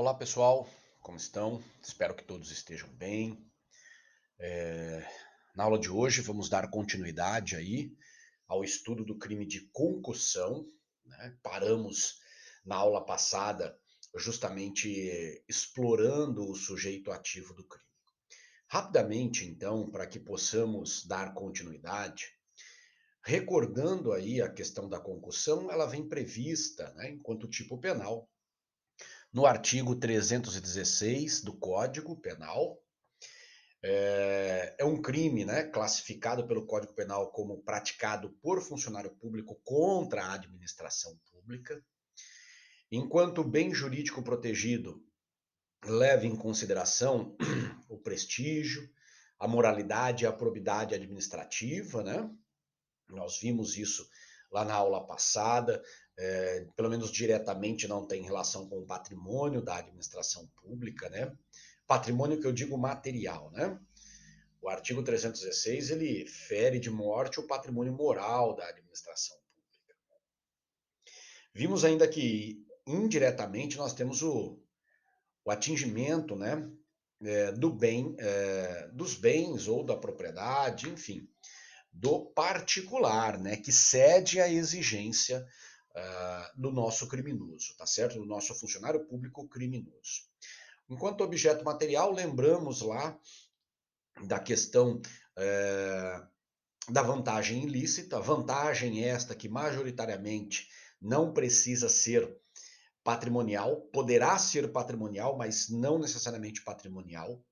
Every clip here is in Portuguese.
Olá pessoal, como estão? Espero que todos estejam bem. Na aula de hoje vamos dar continuidade aí ao estudo do crime de concussão, né? Paramos na aula passada justamente explorando o sujeito ativo do crime. Rapidamente, então, para que possamos dar continuidade, recordando aí a questão da concussão, ela vem prevista, né, enquanto tipo penal no artigo 316 do Código Penal. É um crime, né, classificado pelo Código Penal como praticado por funcionário público contra a administração pública. Enquanto bem jurídico protegido, leva em consideração o prestígio, a moralidade e a probidade administrativa, né? Nós vimos isso lá na aula passada, pelo menos diretamente não tem relação com o patrimônio da administração pública, né? Patrimônio que eu digo material, né? O artigo 316 ele fere de morte o patrimônio moral da administração pública. Vimos ainda que indiretamente nós temos o atingimento, né, do bem, dos bens ou da propriedade, enfim, do particular, né, que cede à exigência do nosso criminoso, tá certo? Do nosso funcionário público criminoso. Enquanto objeto material, lembramos lá da questão da vantagem ilícita, vantagem esta que majoritariamente não precisa ser patrimonial, poderá ser patrimonial, mas não necessariamente patrimonial.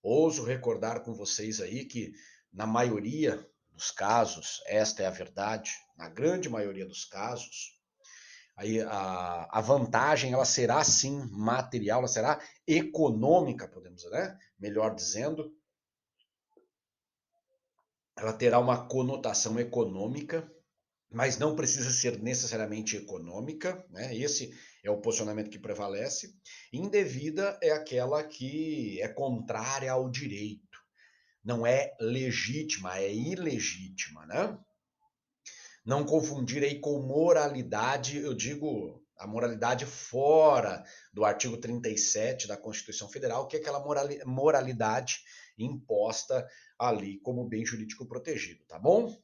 Ouso recordar com vocês aí que, na maioria dos casos, esta é a verdade, na grande maioria dos casos, aí a vantagem ela será sim material, ela será econômica, podemos dizer, né? Melhor dizendo, ela terá uma conotação econômica, mas não precisa ser necessariamente econômica, né? Esse é o posicionamento que prevalece. Indevida é aquela que é contrária ao direito, não é legítima, é ilegítima, né? Não confundir aí com moralidade, eu digo a moralidade fora do artigo 37 da Constituição Federal, que é aquela moralidade imposta ali como bem jurídico protegido, tá bom?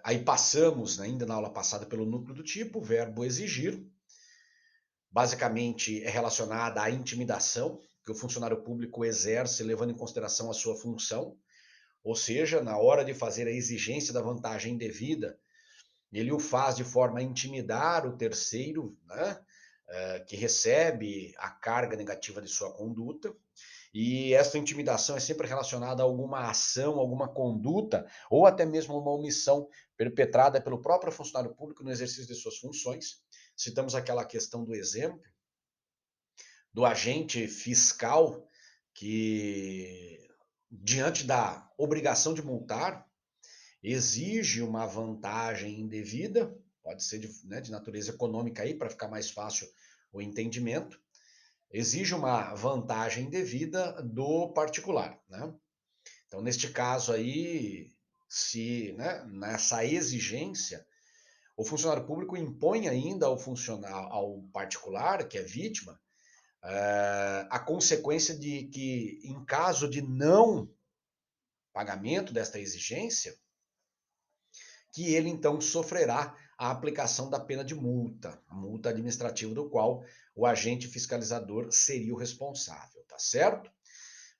Aí passamos, né, ainda na aula passada, pelo núcleo do tipo, verbo exigir. Basicamente é relacionada à intimidação que o funcionário público exerce levando em consideração a sua função, ou seja, na hora de fazer a exigência da vantagem indevida, ele o faz de forma a intimidar o terceiro, né, que recebe a carga negativa de sua conduta. E essa intimidação é sempre relacionada a alguma ação, alguma conduta, ou até mesmo uma omissão perpetrada pelo próprio funcionário público no exercício de suas funções. Citamos aquela questão do exemplo do agente fiscal que, diante da obrigação de multar, exige uma vantagem indevida, pode ser de natureza econômica aí, para ficar mais fácil o entendimento, exige uma vantagem indevida do particular, né? Então, neste caso aí, se, né, nessa exigência, o funcionário público impõe ainda ao particular, que é vítima, a consequência de que, em caso de não pagamento desta exigência, que ele então sofrerá a aplicação da pena de multa, a multa administrativa do qual o agente fiscalizador seria o responsável, tá certo?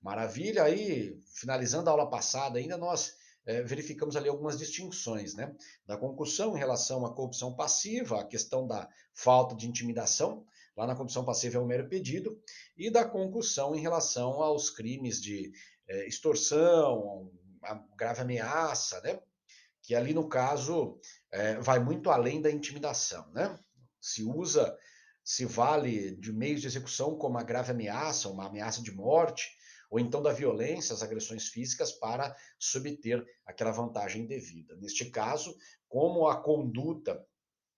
Maravilha, aí finalizando a aula passada ainda nós verificamos ali algumas distinções, né? Da concussão em relação à corrupção passiva, a questão da falta de intimidação, lá na corrupção passiva é um mero pedido, e da concussão em relação aos crimes de extorsão, a grave ameaça, né? Que ali no caso vai muito além da intimidação, né? Se usa, se vale de meios de execução como a grave ameaça, uma ameaça de morte, ou então da violência, as agressões físicas para subter aquela vantagem devida. Neste caso, como a conduta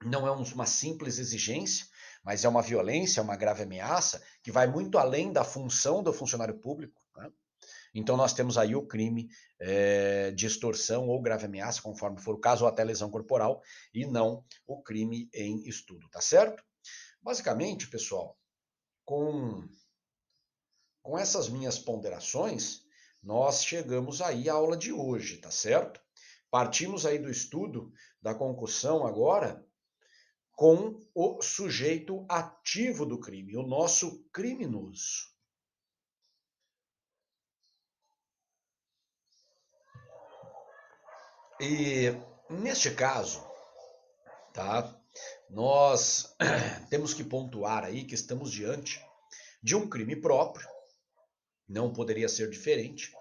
não é uma simples exigência, mas é uma violência, é uma grave ameaça, que vai muito além da função do funcionário público, né? Então nós temos aí o crime de extorsão ou grave ameaça, conforme for o caso, ou até lesão corporal, e não o crime em estudo, tá certo? Basicamente, pessoal, com, com essas minhas ponderações, nós chegamos aí à aula de hoje, tá certo? Partimos aí do estudo da concussão agora com o sujeito ativo do crime, o nosso criminoso. E neste caso, tá? Nós temos que pontuar aí que estamos diante de um crime próprio, não poderia ser diferente,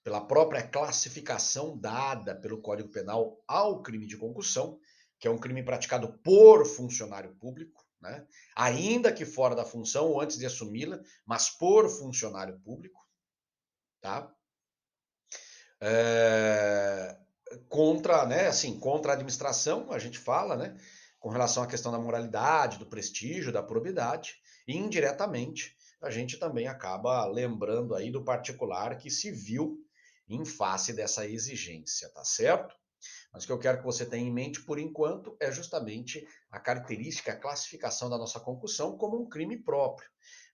pela própria classificação dada pelo Código Penal ao crime de concussão, que é um crime praticado por funcionário público, né? Ainda que fora da função ou antes de assumi-la, mas por funcionário público, tá? É, contra, né, assim, contra a administração, a gente fala, né, com relação à questão da moralidade, do prestígio, da probidade, e indiretamente a gente também acaba lembrando aí do particular que se viu em face dessa exigência, tá certo? Mas o que eu quero que você tenha em mente por enquanto é justamente a característica, a classificação da nossa concussão como um crime próprio.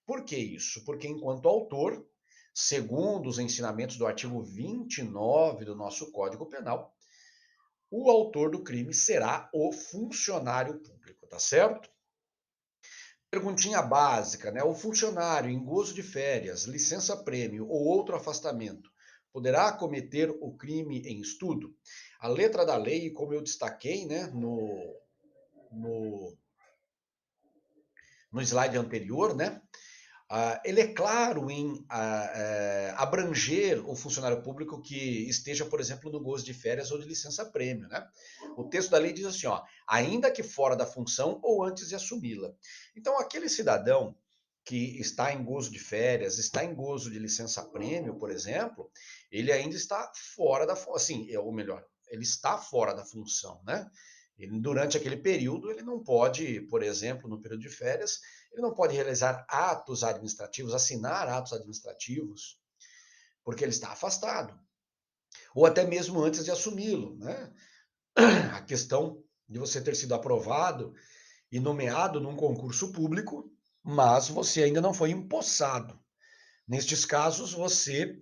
Por que isso? Porque enquanto autor, segundo os ensinamentos do artigo 29 do nosso Código Penal, o autor do crime será o funcionário público, tá certo? Perguntinha básica, né? O funcionário em gozo de férias, licença-prêmio ou outro afastamento poderá cometer o crime em estudo? A letra da lei, como eu destaquei, né, no, no slide anterior, né, ele é claro em abranger o funcionário público que esteja, por exemplo, no gozo de férias ou de licença-prêmio, né? O texto da lei diz assim, ó, ainda que fora da função ou antes de assumi-la. Então, aquele cidadão que está em gozo de férias, está em gozo de licença-prêmio, por exemplo, ele ainda está fora da função, assim, ou melhor, ele está fora da função, né? Ele, durante aquele período, ele não pode, por exemplo, no período de férias, ele não pode realizar atos administrativos, assinar atos administrativos, porque ele está afastado. Ou até mesmo antes de assumi-lo, né? A questão de você ter sido aprovado e nomeado num concurso público, mas você ainda não foi empossado. Nestes casos, você,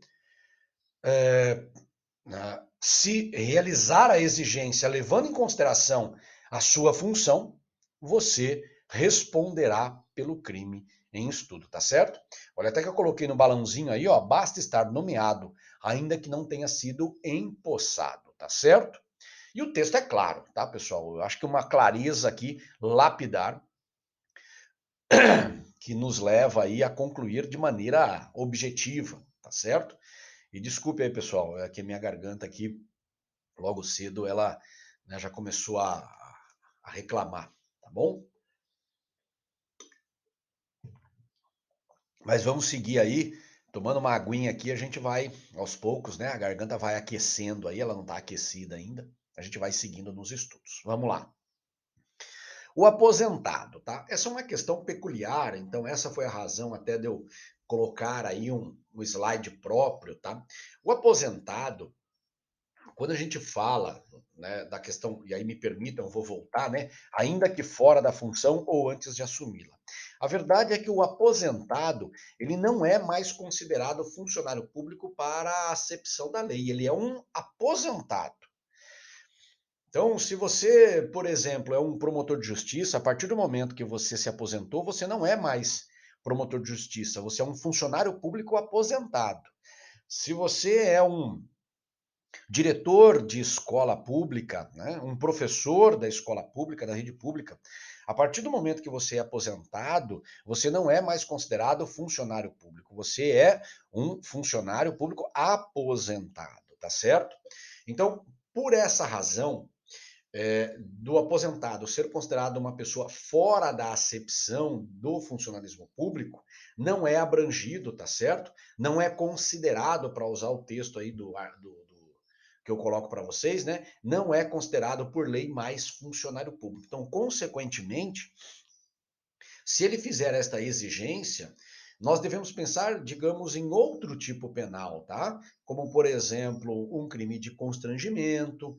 se realizar a exigência levando em consideração a sua função, você responderá pelo crime em estudo, tá certo? Olha, até que eu coloquei no balãozinho aí, ó, basta estar nomeado, ainda que não tenha sido empossado, tá certo? E o texto é claro, tá, pessoal? Eu acho que uma clareza aqui lapidar que nos leva aí a concluir de maneira objetiva, tá certo? E desculpe aí, pessoal, é que a minha garganta aqui logo cedo ela, né, já começou a reclamar, tá bom? Mas vamos seguir aí, tomando uma aguinha aqui, a gente vai aos poucos, né? A garganta vai aquecendo aí, ela não está aquecida ainda. A gente vai seguindo nos estudos. Vamos lá. O aposentado, tá? Essa é uma questão peculiar, então essa foi a razão até de eu colocar aí um slide próprio, tá? O aposentado, quando a gente fala, né, da questão, e aí me permitam, eu vou voltar, né, ainda que fora da função ou antes de assumi-la. A verdade é que o aposentado, ele não é mais considerado funcionário público para a acepção da lei, ele é um aposentado. Então, se você, por exemplo, é um promotor de justiça, a partir do momento que você se aposentou, você não é mais promotor de justiça, você é um funcionário público aposentado. Se você é um diretor de escola pública, né, um professor da escola pública, da rede pública, a partir do momento que você é aposentado, você não é mais considerado funcionário público, você é um funcionário público aposentado, tá certo? Então, por essa razão, do aposentado ser considerado uma pessoa fora da acepção do funcionalismo público, não é abrangido, tá certo? Não é considerado, para usar o texto aí que eu coloco para vocês, né? Não é considerado por lei mais funcionário público. Então, consequentemente, se ele fizer esta exigência, nós devemos pensar, digamos, em outro tipo penal, tá? Como, por exemplo, um crime de constrangimento,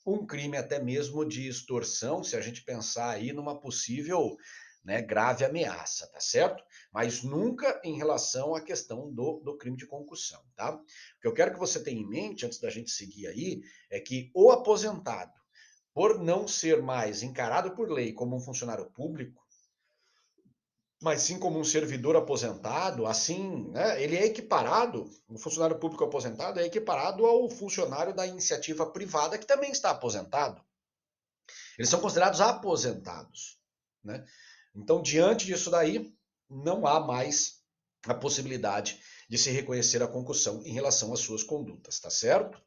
um crime até mesmo de extorsão, se a gente pensar aí numa possível, né, grave ameaça, tá certo? Mas nunca em relação à questão do crime de concussão, tá? O que eu quero que você tenha em mente, antes da gente seguir aí, é que o aposentado, por não ser mais encarado por lei como um funcionário público, mas sim como um servidor aposentado, assim, né, ele é equiparado, o funcionário público aposentado é equiparado ao funcionário da iniciativa privada que também está aposentado. Eles são considerados aposentados, né? Então, diante disso daí, não há mais a possibilidade de se reconhecer a concussão em relação às suas condutas, tá certo?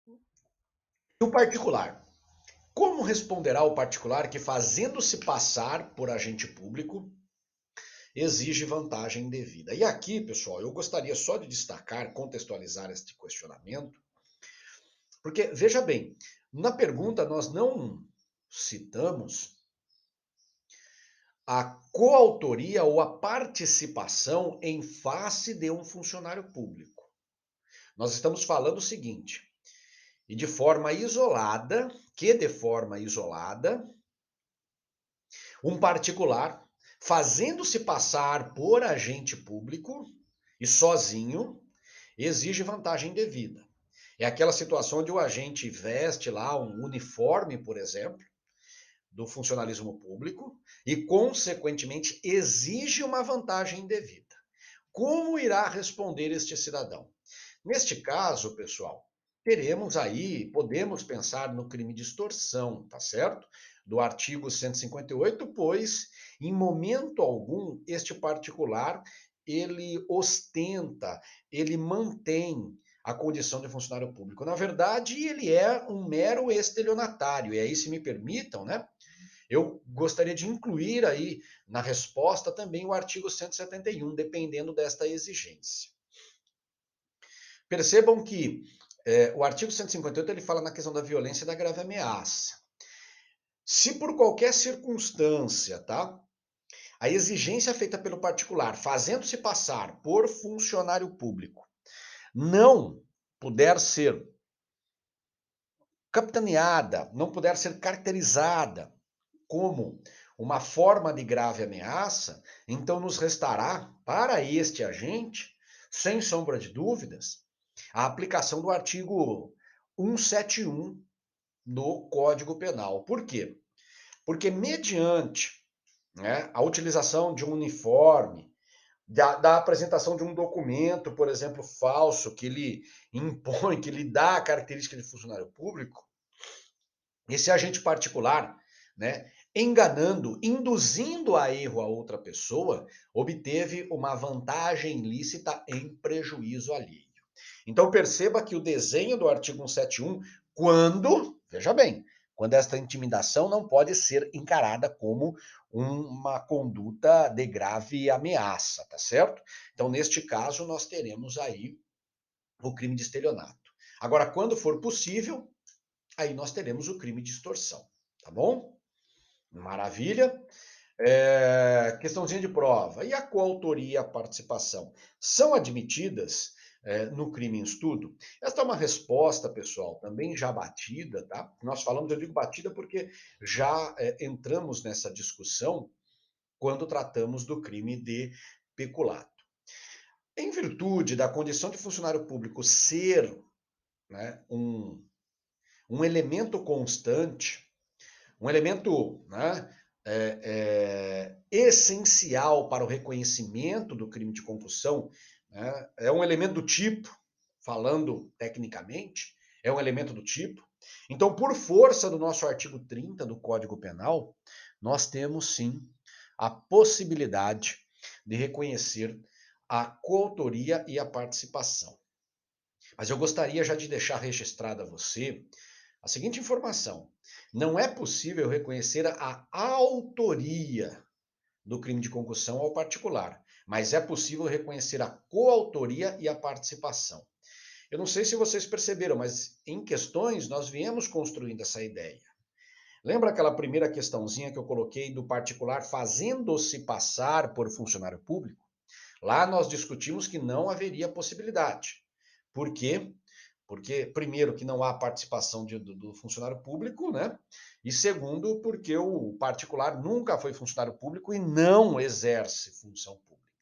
E o particular? Como responderá o particular que, fazendo-se passar por agente público, exige vantagem indevida? E aqui, pessoal, eu gostaria só de destacar, contextualizar este questionamento, porque, veja bem, na pergunta nós não citamos a coautoria ou a participação em face de um funcionário público. Nós estamos falando o seguinte, e de forma isolada, um particular, fazendo-se passar por agente público e sozinho, exige vantagem devida. É aquela situação onde o agente veste lá um uniforme, por exemplo, do funcionalismo público e, consequentemente, exige uma vantagem indevida. Como irá responder este cidadão? Neste caso, pessoal, podemos pensar no crime de extorsão, tá certo? Do artigo 158, pois, em momento algum, este particular, ele ostenta, ele mantém a condição de funcionário público. Na verdade, ele é um mero estelionatário, e aí, se me permitam, né? Eu gostaria de incluir aí na resposta também o artigo 171, dependendo desta exigência. Percebam que o artigo 158 ele fala na questão da violência e da grave ameaça. Se por qualquer circunstância, tá, a exigência feita pelo particular, fazendo-se passar por funcionário público, não puder ser capitaneada, não puder ser caracterizada como uma forma de grave ameaça, então nos restará, para este agente, sem sombra de dúvidas, a aplicação do artigo 171 do Código Penal. Por quê? Porque mediante, né, a utilização de um uniforme, da apresentação de um documento, por exemplo, falso, que lhe impõe, que lhe dá a característica de funcionário público, esse agente particular, né, enganando, induzindo a erro a outra pessoa, obteve uma vantagem ilícita em prejuízo alheio. Então perceba que o desenho do artigo 171, veja bem, quando esta intimidação não pode ser encarada como uma conduta de grave ameaça, tá certo? Então, neste caso, nós teremos aí o crime de estelionato. Agora, quando for possível, aí nós teremos o crime de extorsão, tá bom? Maravilha. Questãozinha de prova. E a coautoria e a participação são admitidas no crime em estudo? Esta é uma resposta, pessoal, também já batida, tá? Nós falamos, eu digo batida porque já entramos nessa discussão quando tratamos do crime de peculato. Em virtude da condição de funcionário público ser, né, um elemento constante, um elemento, né, essencial para o reconhecimento do crime de concussão, né, é um elemento do tipo, falando tecnicamente, é um elemento do tipo. Então, por força do nosso artigo 30 do Código Penal, nós temos sim a possibilidade de reconhecer a coautoria e a participação. Mas eu gostaria já de deixar registrado a você a seguinte informação: não é possível reconhecer a autoria do crime de concussão ao particular, mas é possível reconhecer a coautoria e a participação. Eu não sei se vocês perceberam, mas em questões nós viemos construindo essa ideia. Lembra aquela primeira questãozinha que eu coloquei do particular fazendo-se passar por funcionário público? Lá nós discutimos que não haveria possibilidade. Por quê? Porque, primeiro, que não há participação do funcionário público, né? E segundo, porque o particular nunca foi funcionário público e não exerce função pública.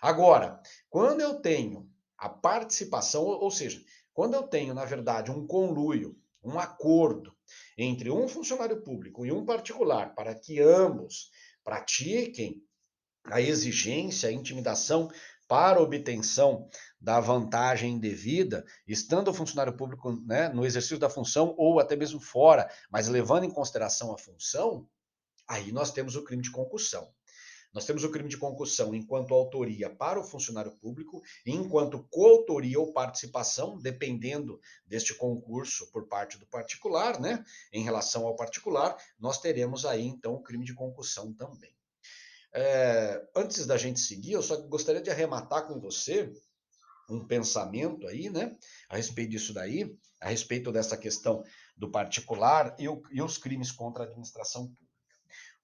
Agora, quando eu tenho a participação, ou seja, quando eu tenho, na verdade, um conluio, um acordo entre um funcionário público e um particular para que ambos pratiquem a exigência, a intimidação para obtenção da vantagem indevida, estando o funcionário público, né, no exercício da função ou até mesmo fora, mas levando em consideração a função, aí nós temos o crime de concussão. Nós temos o crime de concussão enquanto autoria para o funcionário público e enquanto coautoria ou participação, dependendo deste concurso por parte do particular, né? Em relação ao particular, nós teremos aí então o crime de concussão também. Antes da gente seguir, eu só gostaria de arrematar com você um pensamento aí, né? A respeito disso daí, a respeito dessa questão do particular e os crimes contra a administração pública.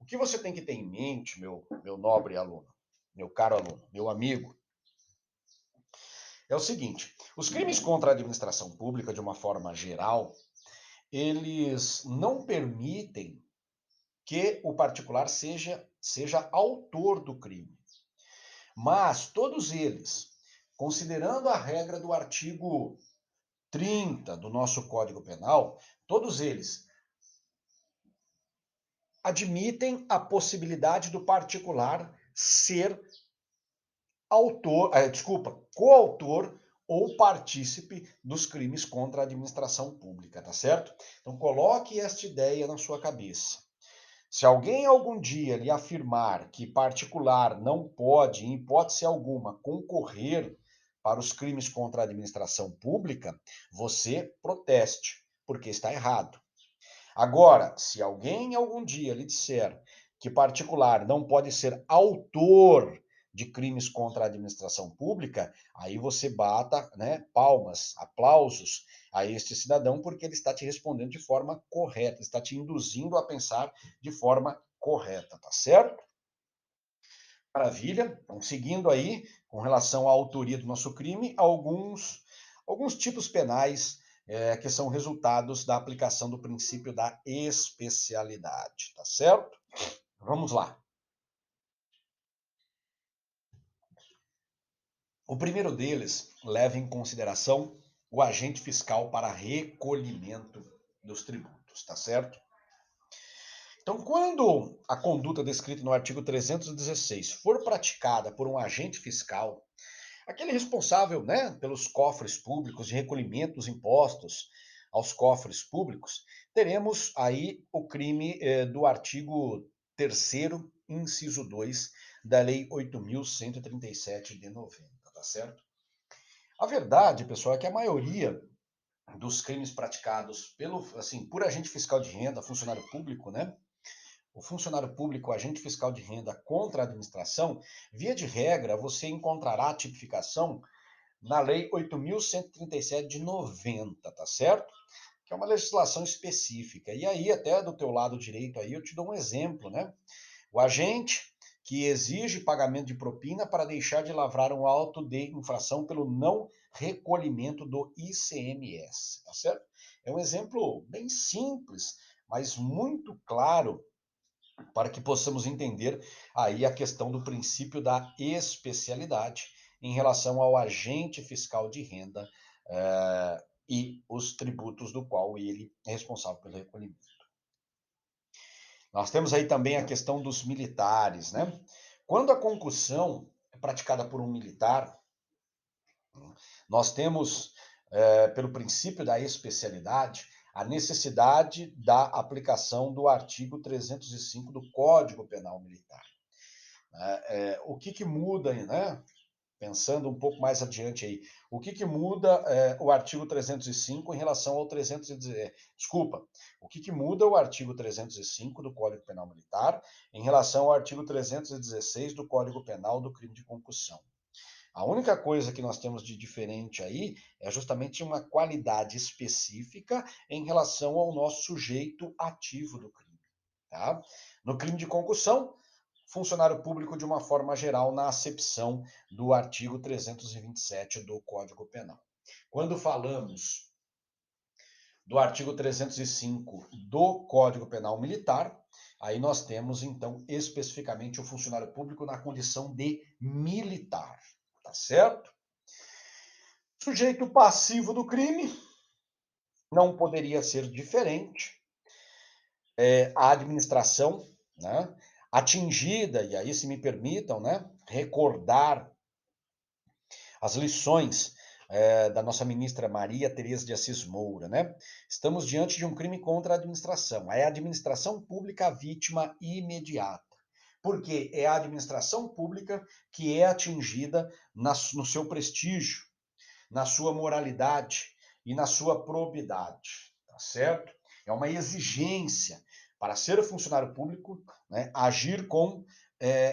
O que você tem que ter em mente, meu nobre aluno, meu caro aluno, meu amigo, é o seguinte: os crimes contra a administração pública, de uma forma geral, eles não permitem que o particular seja autor do crime. Mas todos eles, considerando a regra do artigo 30 do nosso Código Penal, todos eles admitem a possibilidade do particular ser coautor ou partícipe dos crimes contra a administração pública, tá certo? Então coloque esta ideia na sua cabeça. Se alguém algum dia lhe afirmar que particular não pode, em hipótese alguma, concorrer para os crimes contra a administração pública, você proteste, porque está errado. Agora, se alguém algum dia lhe disser que particular não pode ser autor de crimes contra a administração pública, aí você bata, né, palmas, aplausos a este cidadão, porque ele está te respondendo de forma correta, está te induzindo a pensar de forma correta, tá certo? Maravilha. Então, seguindo aí, com relação à autoria do nosso crime, alguns tipos penais que são resultados da aplicação do princípio da especialidade, tá certo? Vamos lá. O primeiro deles leva em consideração o agente fiscal para recolhimento dos tributos, tá certo? Então, quando a conduta descrita no artigo 316 for praticada por um agente fiscal, aquele responsável, né, pelos cofres públicos, de recolhimento dos impostos aos cofres públicos, teremos aí o crime do artigo 3º, inciso 2, da Lei 8.137 de 90, tá certo? A verdade, pessoal, é que a maioria dos crimes praticados por agente fiscal de renda, funcionário público, né? O funcionário público, agente fiscal de renda contra a administração, via de regra, você encontrará a tipificação na Lei 8.137 de 90, tá certo? Que é uma legislação específica. E aí, até do teu lado direito aí, eu te dou um exemplo, né? O agente que exige pagamento de propina para deixar de lavrar um auto de infração pelo não recolhimento do ICMS, tá certo? É um exemplo bem simples, mas muito claro para que possamos entender aí a questão do princípio da especialidade em relação ao agente fiscal de renda e os tributos do qual ele é responsável pelo recolhimento. Nós temos aí também a questão dos militares, né? Quando a concussão é praticada por um militar, nós temos, pelo princípio da especialidade, a necessidade da aplicação do artigo 305 do Código Penal Militar. O que muda, né? Pensando um pouco mais adiante aí, o que muda o artigo 305 em relação ao 310? Desculpa, o que muda o artigo 305 do Código Penal Militar em relação ao artigo 316 do Código Penal do crime de concussão? A única coisa que nós temos de diferente aí é justamente uma qualidade específica em relação ao nosso sujeito ativo do crime. Tá? No crime de concussão, funcionário público de uma forma geral na acepção do artigo 327 do Código Penal. Quando falamos do artigo 305 do Código Penal Militar, aí nós temos, então, especificamente o funcionário público na condição de militar, tá certo? Sujeito passivo do crime não poderia ser diferente. A administração, né, atingida, e aí se me permitam, né, recordar as lições da nossa ministra Maria Tereza de Assis Moura, né? Estamos diante de um crime contra a administração. É a administração pública a vítima imediata. Porque é a administração pública que é atingida no seu prestígio, na sua moralidade e na sua probidade, tá certo? É uma exigência para ser funcionário público, né, agir com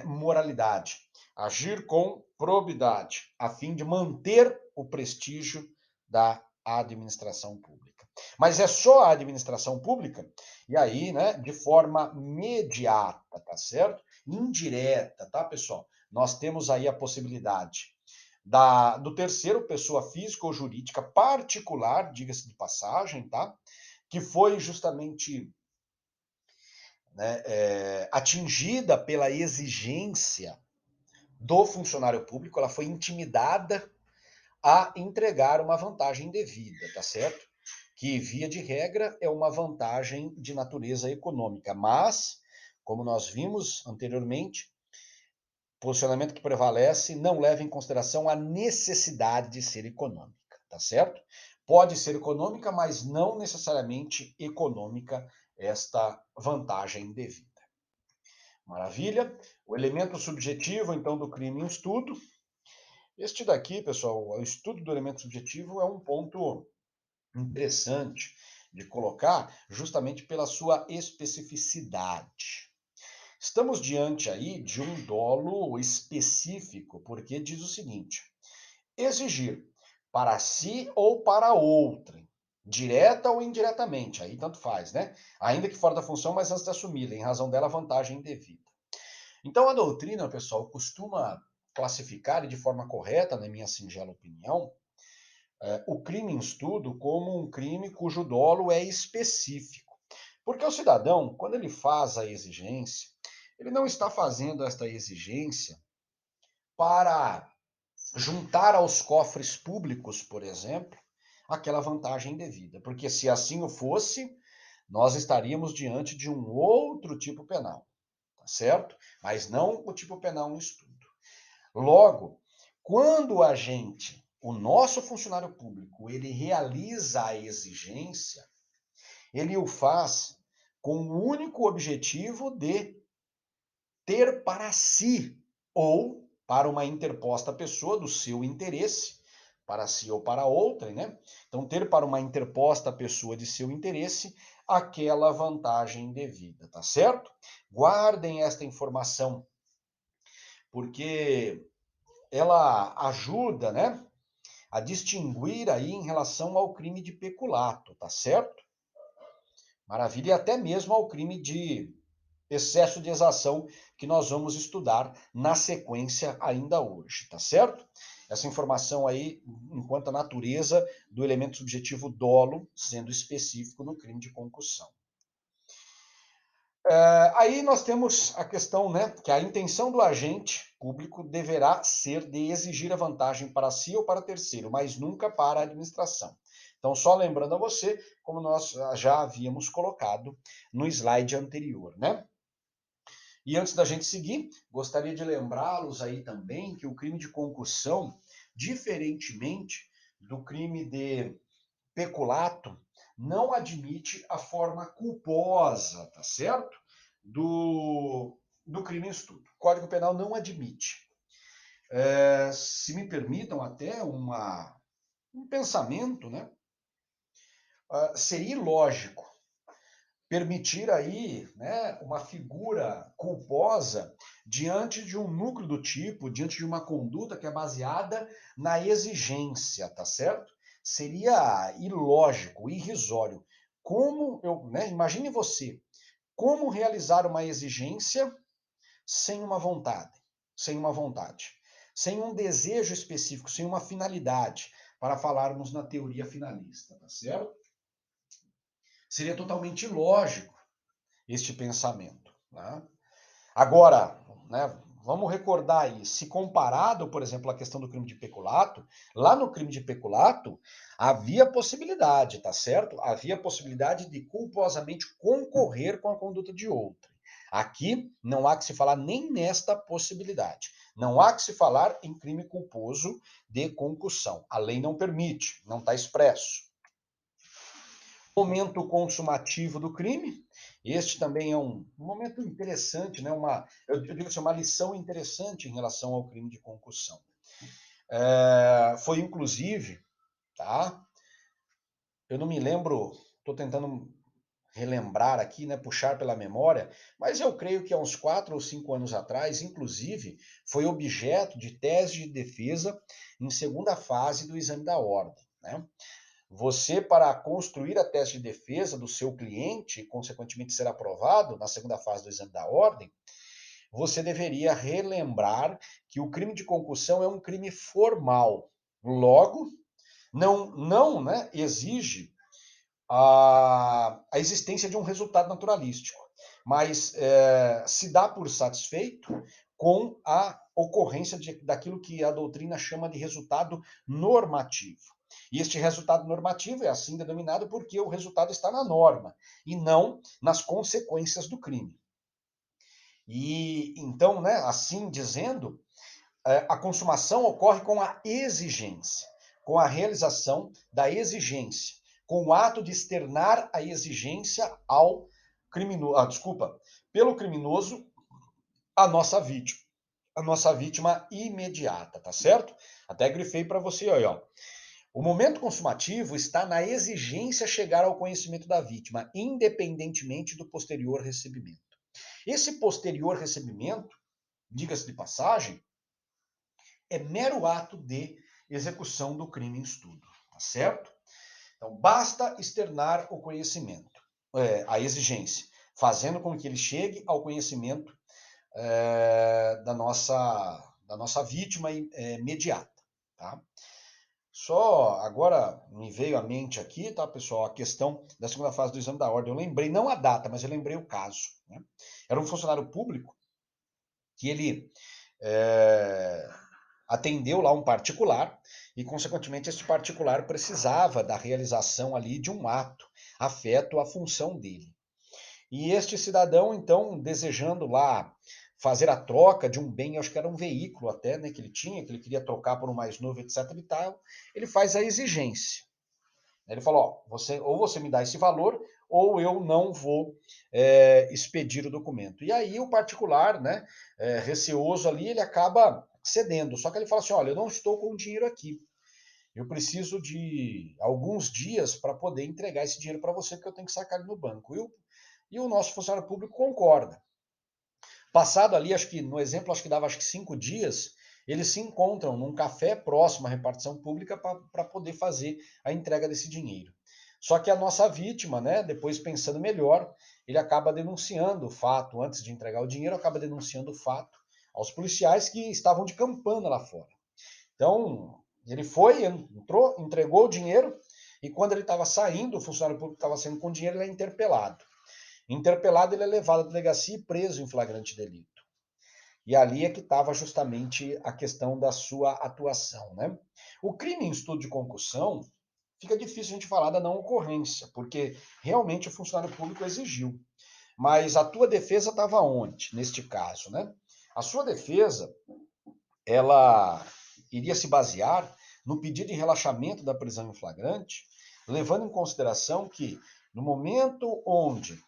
moralidade, agir com probidade, a fim de manter o prestígio da administração pública. Mas é só a administração pública, e aí, né, de forma mediata, tá certo? Indireta, tá, pessoal? Nós temos aí a possibilidade do terceiro, pessoa física ou jurídica particular, diga-se de passagem, tá? Que foi justamente, né, atingida pela exigência do funcionário público, ela foi intimidada a entregar uma vantagem devida, tá certo? Que, via de regra, é uma vantagem de natureza econômica, mas, como nós vimos anteriormente, posicionamento que prevalece não leva em consideração a necessidade de ser econômica, tá certo? Pode ser econômica, mas não necessariamente econômica esta vantagem devida. Maravilha? O elemento subjetivo, então, do crime em estudo. Este daqui, pessoal, o estudo do elemento subjetivo é um ponto interessante de colocar, justamente pela sua especificidade. Estamos diante aí de um dolo específico, porque diz o seguinte: exigir para si ou para outrem, direta ou indiretamente, aí tanto faz, né? Ainda que fora da função, mas antes de assumi-la, em razão dela, vantagem indevida. Então a doutrina, pessoal, costuma classificar, e de forma correta, na minha singela opinião, o crime em estudo como um crime cujo dolo é específico. Porque o cidadão, quando ele faz a exigência, ele não está fazendo esta exigência para juntar aos cofres públicos, por exemplo, aquela vantagem devida. Porque se assim o fosse, nós estaríamos diante de um outro tipo penal, tá certo? Mas não o tipo penal no estudo. Logo, quando o nosso funcionário público, ele realiza a exigência, ele o faz com o único objetivo de ter para si ou para uma interposta pessoa do seu interesse, para si ou para outra, né? Então, ter para uma interposta pessoa de seu interesse aquela vantagem devida, tá certo? Guardem esta informação, porque ela ajuda, né, a distinguir aí em relação ao crime de peculato, tá certo? Maravilha, e até mesmo ao crime de excesso de exação que nós vamos estudar na sequência ainda hoje, tá certo? Essa informação aí, enquanto a natureza do elemento subjetivo dolo, sendo específico no crime de concussão. Aí nós temos a questão, né, que a intenção do agente público deverá ser de exigir a vantagem para si ou para terceiro, mas nunca para a administração. Então, só lembrando a você, como nós já havíamos colocado no slide anterior, né? E antes da gente seguir, gostaria de lembrá-los aí também que o crime de concussão, diferentemente do crime de peculato, não admite a forma culposa, tá certo? Do crime em estudo. O Código Penal não admite. Se me permitam até um pensamento, né? Seria ilógico permitir aí, né, uma figura culposa diante de um núcleo do tipo, diante de uma conduta que é baseada na exigência, tá certo? Seria ilógico, irrisório. Imagine você, como realizar uma exigência sem uma vontade, sem um desejo específico, sem uma finalidade, para falarmos na teoria finalista, tá certo? Seria totalmente ilógico este pensamento, né? Agora, né, vamos recordar aí, se comparado, por exemplo, à questão do crime de peculato, lá no crime de peculato havia possibilidade, tá certo? Havia possibilidade de culposamente concorrer com a conduta de outra. Aqui não há que se falar nem nesta possibilidade. Não há que se falar em crime culposo de concussão. A lei não permite, não está expresso. Momento consumativo do crime. Este também é um momento interessante, né? Eu digo assim, uma lição interessante em relação ao crime de concussão. Foi inclusive, tá? Eu não me lembro, estou tentando relembrar aqui, né, puxar pela memória, mas eu creio que há uns 4 ou 5 anos atrás, inclusive, foi objeto de tese de defesa em segunda fase do exame da ordem, né? Você, para construir a tese de defesa do seu cliente, e consequentemente ser aprovado na segunda fase do exame da ordem, você deveria relembrar que o crime de concussão é um crime formal. Logo, não né, exige a existência de um resultado naturalístico, mas se dá por satisfeito com a ocorrência daquilo que a doutrina chama de resultado normativo. E este resultado normativo é assim denominado porque o resultado está na norma e não nas consequências do crime. E então, né, assim dizendo, a consumação ocorre com a exigência, com a realização da exigência, com o ato de externar a exigência ao criminoso, pelo criminoso, a nossa vítima imediata, tá certo? Até grifei para você aí, ó. O momento consumativo está na exigência chegar ao conhecimento da vítima, independentemente do posterior recebimento. Esse posterior recebimento, diga-se de passagem, é mero ato de execução do crime em estudo, tá certo? Então, basta externar o conhecimento, a exigência, fazendo com que ele chegue ao conhecimento da nossa vítima imediata, tá? Só agora me veio à mente aqui, tá, pessoal, a questão da segunda fase do exame da ordem. Eu lembrei, não a data, mas eu lembrei o caso, né? Era um funcionário público que ele atendeu lá um particular e, consequentemente, este particular precisava da realização ali de um ato afeto à função dele. E este cidadão, então, desejando lá fazer a troca de um bem, acho que era um veículo até, né, que ele tinha, que ele queria trocar por um mais novo, etc e tal, ele faz a exigência. Ele falou, ó, ou você me dá esse valor, ou eu não vou expedir o documento. E aí o particular, né, receoso ali, ele acaba cedendo. Só que ele fala assim, olha, eu não estou com dinheiro aqui. Eu preciso de alguns dias para poder entregar esse dinheiro para você, porque eu tenho que sacar ele no banco. E o nosso funcionário público concorda. Passado ali, acho que no exemplo, acho que dava 5 dias, eles se encontram num café próximo à repartição pública para poder fazer a entrega desse dinheiro. Só que a nossa vítima, né, depois pensando melhor, ele acaba denunciando o fato, antes de entregar o dinheiro, acaba denunciando o fato aos policiais que estavam de campana lá fora. Então, ele foi, entrou, entregou o dinheiro, e quando ele estava saindo, o funcionário público estava saindo com o dinheiro, ele é interpelado. Interpelado, ele é levado à delegacia e preso em flagrante delito. E ali é que estava justamente a questão da sua atuação, né? O crime em estudo de concussão, fica difícil a gente falar da não ocorrência, porque realmente o funcionário público exigiu. Mas a tua defesa estava onde, neste caso, né? A sua defesa, ela iria se basear no pedido de relaxamento da prisão em flagrante, levando em consideração que, no momento onde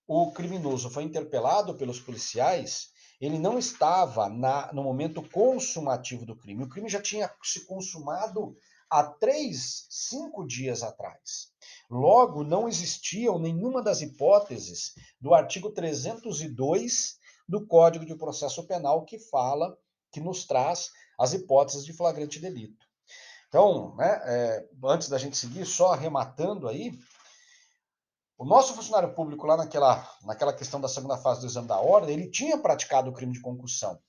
o criminoso foi interpelado pelos policiais, ele não estava no momento consumativo do crime. O crime já tinha se consumado há 3, 5 dias atrás. Logo, não existiam nenhuma das hipóteses do artigo 302 do Código de Processo Penal que nos traz as hipóteses de flagrante delito. Então, né, antes da gente seguir, só arrematando aí, o nosso funcionário público lá naquela questão da segunda fase do exame da ordem, ele tinha praticado o crime de concussão,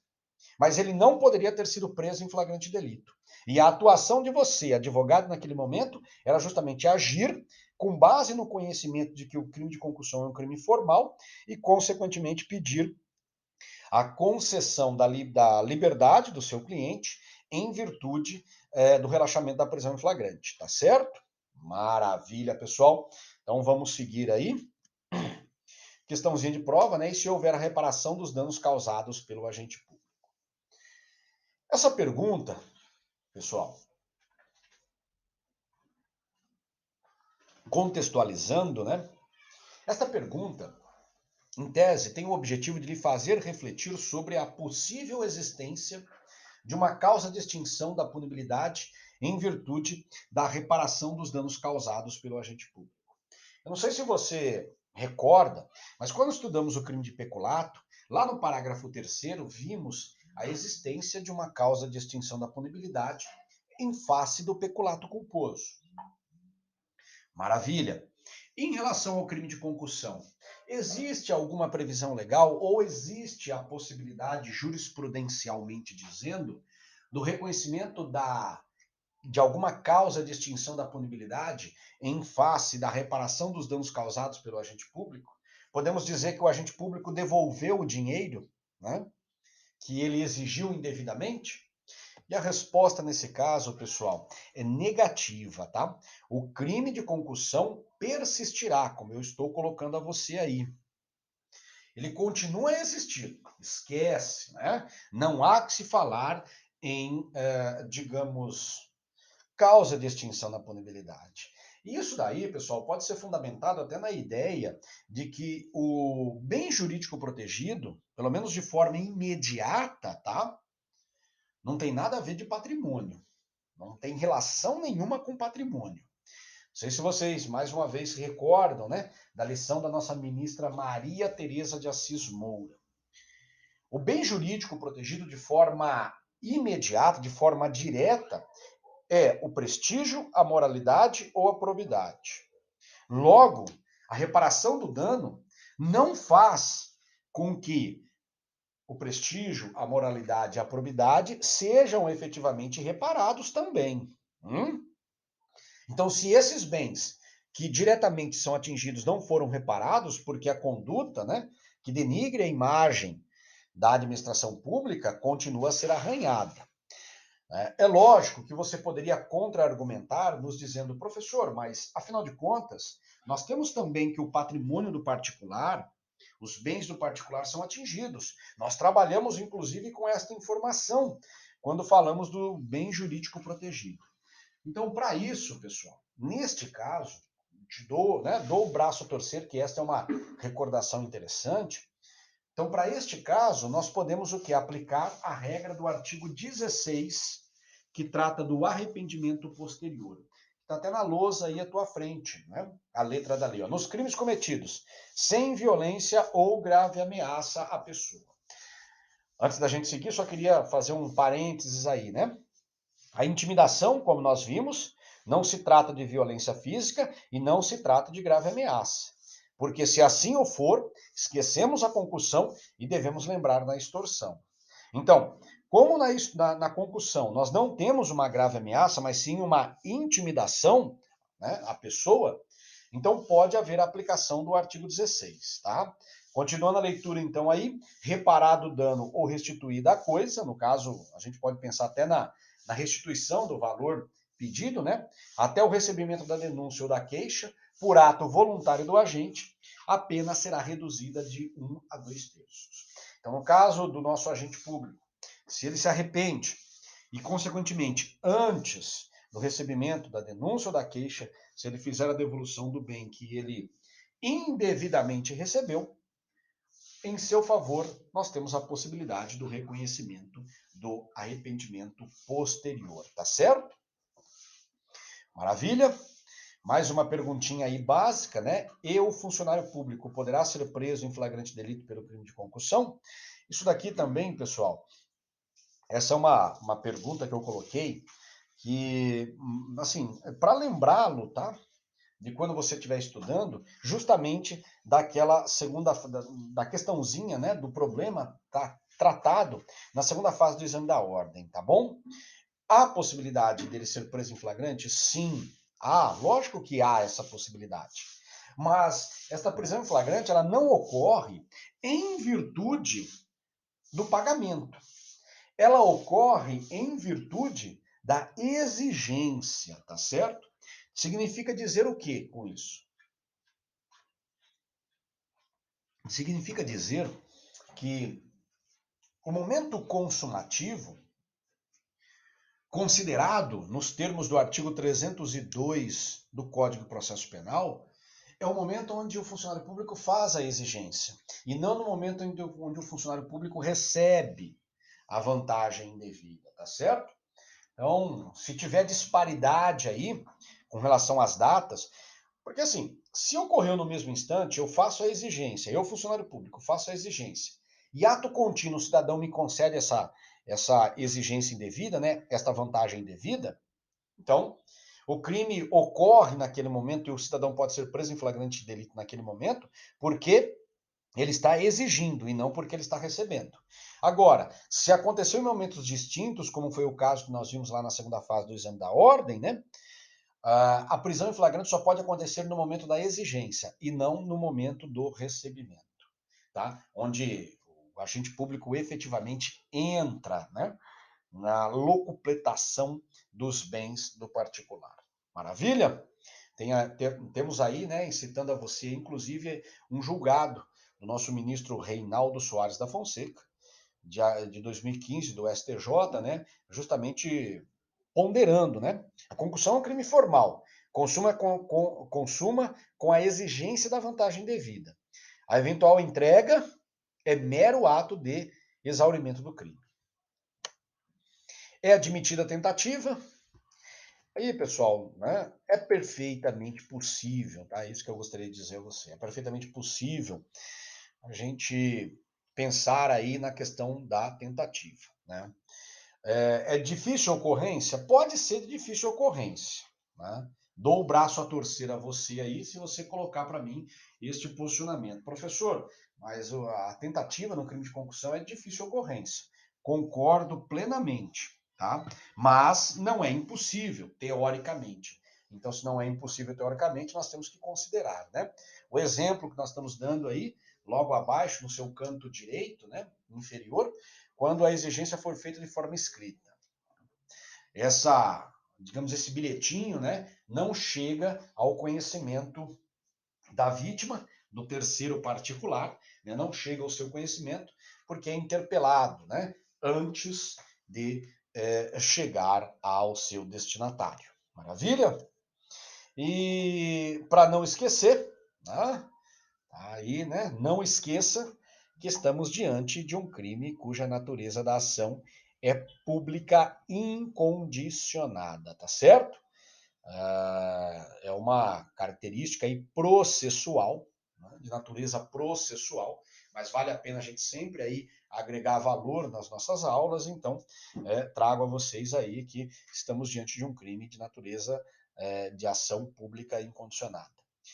mas ele não poderia ter sido preso em flagrante delito. E a atuação de você, advogado, naquele momento, era justamente agir com base no conhecimento de que o crime de concussão é um crime formal e, consequentemente, pedir a concessão da liberdade do seu cliente em virtude do relaxamento da prisão em flagrante, tá certo? Maravilha, pessoal. Então vamos seguir aí. Questãozinha de prova, né? E se houver a reparação dos danos causados pelo agente público? Essa pergunta, pessoal, contextualizando, né? Esta pergunta, em tese, tem o objetivo de lhe fazer refletir sobre a possível existência de uma causa de extinção da punibilidade em virtude da reparação dos danos causados pelo agente público. Eu não sei se você recorda, mas quando estudamos o crime de peculato, lá no parágrafo 3º, vimos a existência de uma causa de extinção da punibilidade em face do peculato culposo. Maravilha! Em relação ao crime de concussão, existe alguma previsão legal ou existe a possibilidade, jurisprudencialmente dizendo, do reconhecimento de alguma causa de extinção da punibilidade em face da reparação dos danos causados pelo agente público? Podemos dizer que o agente público devolveu o dinheiro, né, que ele exigiu indevidamente? E a resposta nesse caso, pessoal, é negativa, tá? O crime de concussão persistirá, como eu estou colocando a você aí. Ele continua a existir, esquece, né? Não há que se falar em, digamos, causa de extinção da punibilidade. E isso daí, pessoal, pode ser fundamentado até na ideia de que o bem jurídico protegido, pelo menos de forma imediata, tá? Não tem nada a ver de patrimônio. Não tem relação nenhuma com patrimônio. Não sei se vocês, mais uma vez, se recordam, né, da lição da nossa ministra Maria Tereza de Assis Moura. O bem jurídico protegido de forma imediata, de forma direta, é o prestígio, a moralidade ou a probidade. Logo, a reparação do dano não faz com que o prestígio, a moralidade e a probidade sejam efetivamente reparados também. Então, se esses bens que diretamente são atingidos não foram reparados, porque a conduta, né, que denigre a imagem da administração pública continua a ser arranhada. É lógico que você poderia contra-argumentar nos dizendo, professor, mas afinal de contas, nós temos também que o patrimônio do particular, os bens do particular são atingidos. Nós trabalhamos, inclusive, com esta informação quando falamos do bem jurídico protegido. Então, para isso, pessoal, neste caso, te dou, né, dou o braço a torcer, que esta é uma recordação interessante. Então, para este caso, nós podemos o quê? Aplicar a regra do artigo 16, que trata do arrependimento posterior. Está até na lousa aí à tua frente, né? A letra da lei. Ó. Nos crimes cometidos sem violência ou grave ameaça à pessoa. Antes da gente seguir, só queria fazer um parênteses aí, né? A intimidação, como nós vimos, não se trata de violência física e não se trata de grave ameaça. Porque se assim o for, esquecemos a concussão e devemos lembrar da extorsão. Então, como na concussão nós não temos uma grave ameaça, mas sim uma intimidação, né, à pessoa, então pode haver a aplicação do artigo 16, tá? Continuando a leitura, então, aí, reparado o dano ou restituída a coisa, no caso, a gente pode pensar até na restituição do valor pedido, né? Até o recebimento da denúncia ou da queixa, por ato voluntário do agente, a pena será reduzida de 1 a 2/3. Então, no caso do nosso agente público, se ele se arrepende e, consequentemente, antes do recebimento da denúncia ou da queixa, se ele fizer a devolução do bem que ele indevidamente recebeu, em seu favor, nós temos a possibilidade do reconhecimento do arrependimento posterior, tá certo? Maravilha? Mais uma perguntinha aí básica, né? E o funcionário público poderá ser preso em flagrante delito pelo crime de concussão? Isso daqui também, pessoal, essa é uma pergunta que eu coloquei que, assim, para lembrá-lo, tá? De quando você estiver estudando, justamente daquela segunda, da questãozinha, né, do problema tá tratado na segunda fase do exame da ordem, tá bom? Há possibilidade dele ser preso em flagrante? Sim. Há, lógico que há essa possibilidade. Mas esta prisão em flagrante ela não ocorre em virtude do pagamento. Ela ocorre em virtude da exigência, tá certo? Significa dizer o que com isso? Significa dizer que o momento consumativo, considerado nos termos do artigo 302 do Código de Processo Penal, é o momento onde o funcionário público faz a exigência, e não no momento onde o funcionário público recebe a vantagem indevida, tá certo? Então, se tiver disparidade aí com relação às datas, porque assim, se ocorreu no mesmo instante, eu faço a exigência, eu, funcionário público, faço a exigência, e ato contínuo o cidadão me concede essa exigência indevida, né, esta vantagem indevida, então, o crime ocorre naquele momento e o cidadão pode ser preso em flagrante delito naquele momento, porque ele está exigindo e não porque ele está recebendo. Agora, se aconteceu em momentos distintos, como foi o caso que nós vimos lá na segunda fase do exame da ordem, né? A prisão em flagrante só pode acontecer no momento da exigência e não no momento do recebimento, tá? Onde o agente público efetivamente entra, né, na locupletação dos bens do particular. Maravilha? Temos aí, né, incitando a você, inclusive, um julgado do nosso ministro Reinaldo Soares da Fonseca, de 2015, do STJ, né, justamente ponderando, né? A concussão é um crime formal. Consuma com a exigência da vantagem devida. A eventual entrega é mero ato de exaurimento do crime. É admitida a tentativa. Aí, pessoal, né, é perfeitamente possível, tá? Isso que eu gostaria de dizer a você. É perfeitamente possível a gente pensar aí na questão da tentativa, né? É difícil a ocorrência? Pode ser de difícil ocorrência, né? Dou o braço a torcer a você aí se você colocar para mim este posicionamento. Professor, mas a tentativa no crime de concussão é de difícil ocorrência. Concordo plenamente, tá? Mas não é impossível, teoricamente. Então, se não é impossível teoricamente, nós temos que considerar, né? O exemplo que nós estamos dando aí, logo abaixo, no seu canto direito, né, inferior, quando a exigência for feita de forma escrita. Digamos, esse bilhetinho, né, não chega ao conhecimento da vítima, do terceiro particular, né, não chega ao seu conhecimento, porque é interpelado, né, antes de chegar ao seu destinatário. Maravilha? E para não esquecer, né, aí, né, não esqueça que estamos diante de um crime cuja natureza da ação é pública incondicionada, tá certo? É uma característica aí processual, né, de natureza processual, mas vale a pena a gente sempre aí agregar valor nas nossas aulas, então trago a vocês aí que estamos diante de um crime de natureza de ação pública incondicionada.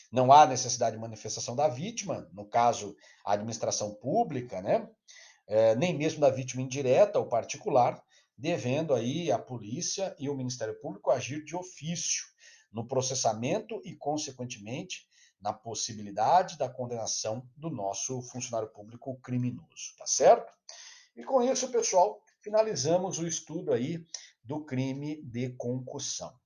Não há necessidade de manifestação da vítima, no caso, a administração pública, né? Nem mesmo da vítima indireta ou particular, devendo aí a polícia e o Ministério Público agir de ofício no processamento e, consequentemente, na possibilidade da condenação do nosso funcionário público criminoso, tá certo? E com isso, pessoal, finalizamos o estudo aí do crime de concussão.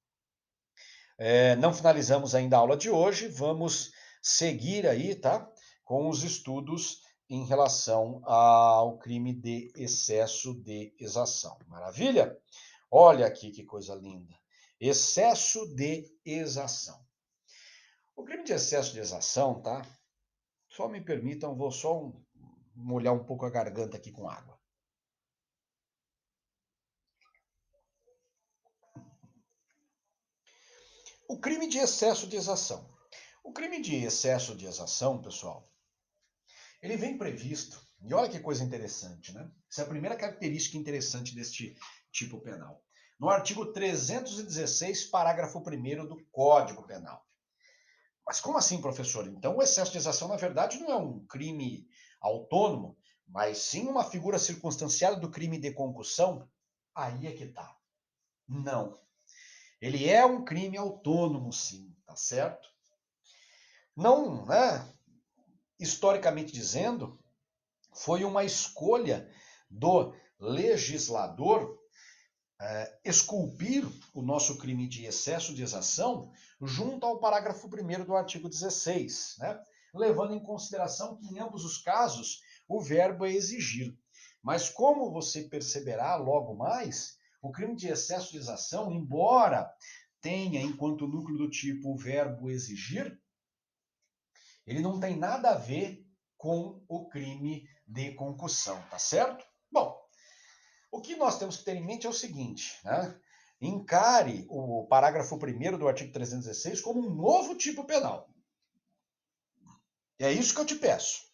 Não finalizamos ainda a aula de hoje, vamos seguir aí, tá? Com os estudos em relação ao crime de excesso de exação. Maravilha? Olha aqui que coisa linda. Excesso de exação. O crime de excesso de exação, tá? Só me permitam, vou só molhar um pouco a garganta aqui com água. O crime de excesso de exação. O crime de excesso de exação, pessoal, ele vem previsto, e olha que coisa interessante, né? Essa é a primeira característica interessante deste tipo penal. No artigo 316, parágrafo 1º do Código Penal. Mas como assim, professor? Então o excesso de exação, na verdade, não é um crime autônomo, mas sim uma figura circunstanciada do crime de concussão? Aí é que tá. Não. Ele é um crime autônomo, sim, tá certo? Não, né? Historicamente dizendo, foi uma escolha do legislador esculpir o nosso crime de excesso de exação junto ao parágrafo 1º do artigo 16, né? Levando em consideração que em ambos os casos o verbo é exigir. Mas como você perceberá logo mais, o crime de excesso de exação, embora tenha enquanto núcleo do tipo o verbo exigir, ele não tem nada a ver com o crime de concussão, tá certo? Bom, o que nós temos que ter em mente é o seguinte, né? Encare o parágrafo 1º do artigo 316 como um novo tipo penal. É isso que eu te peço.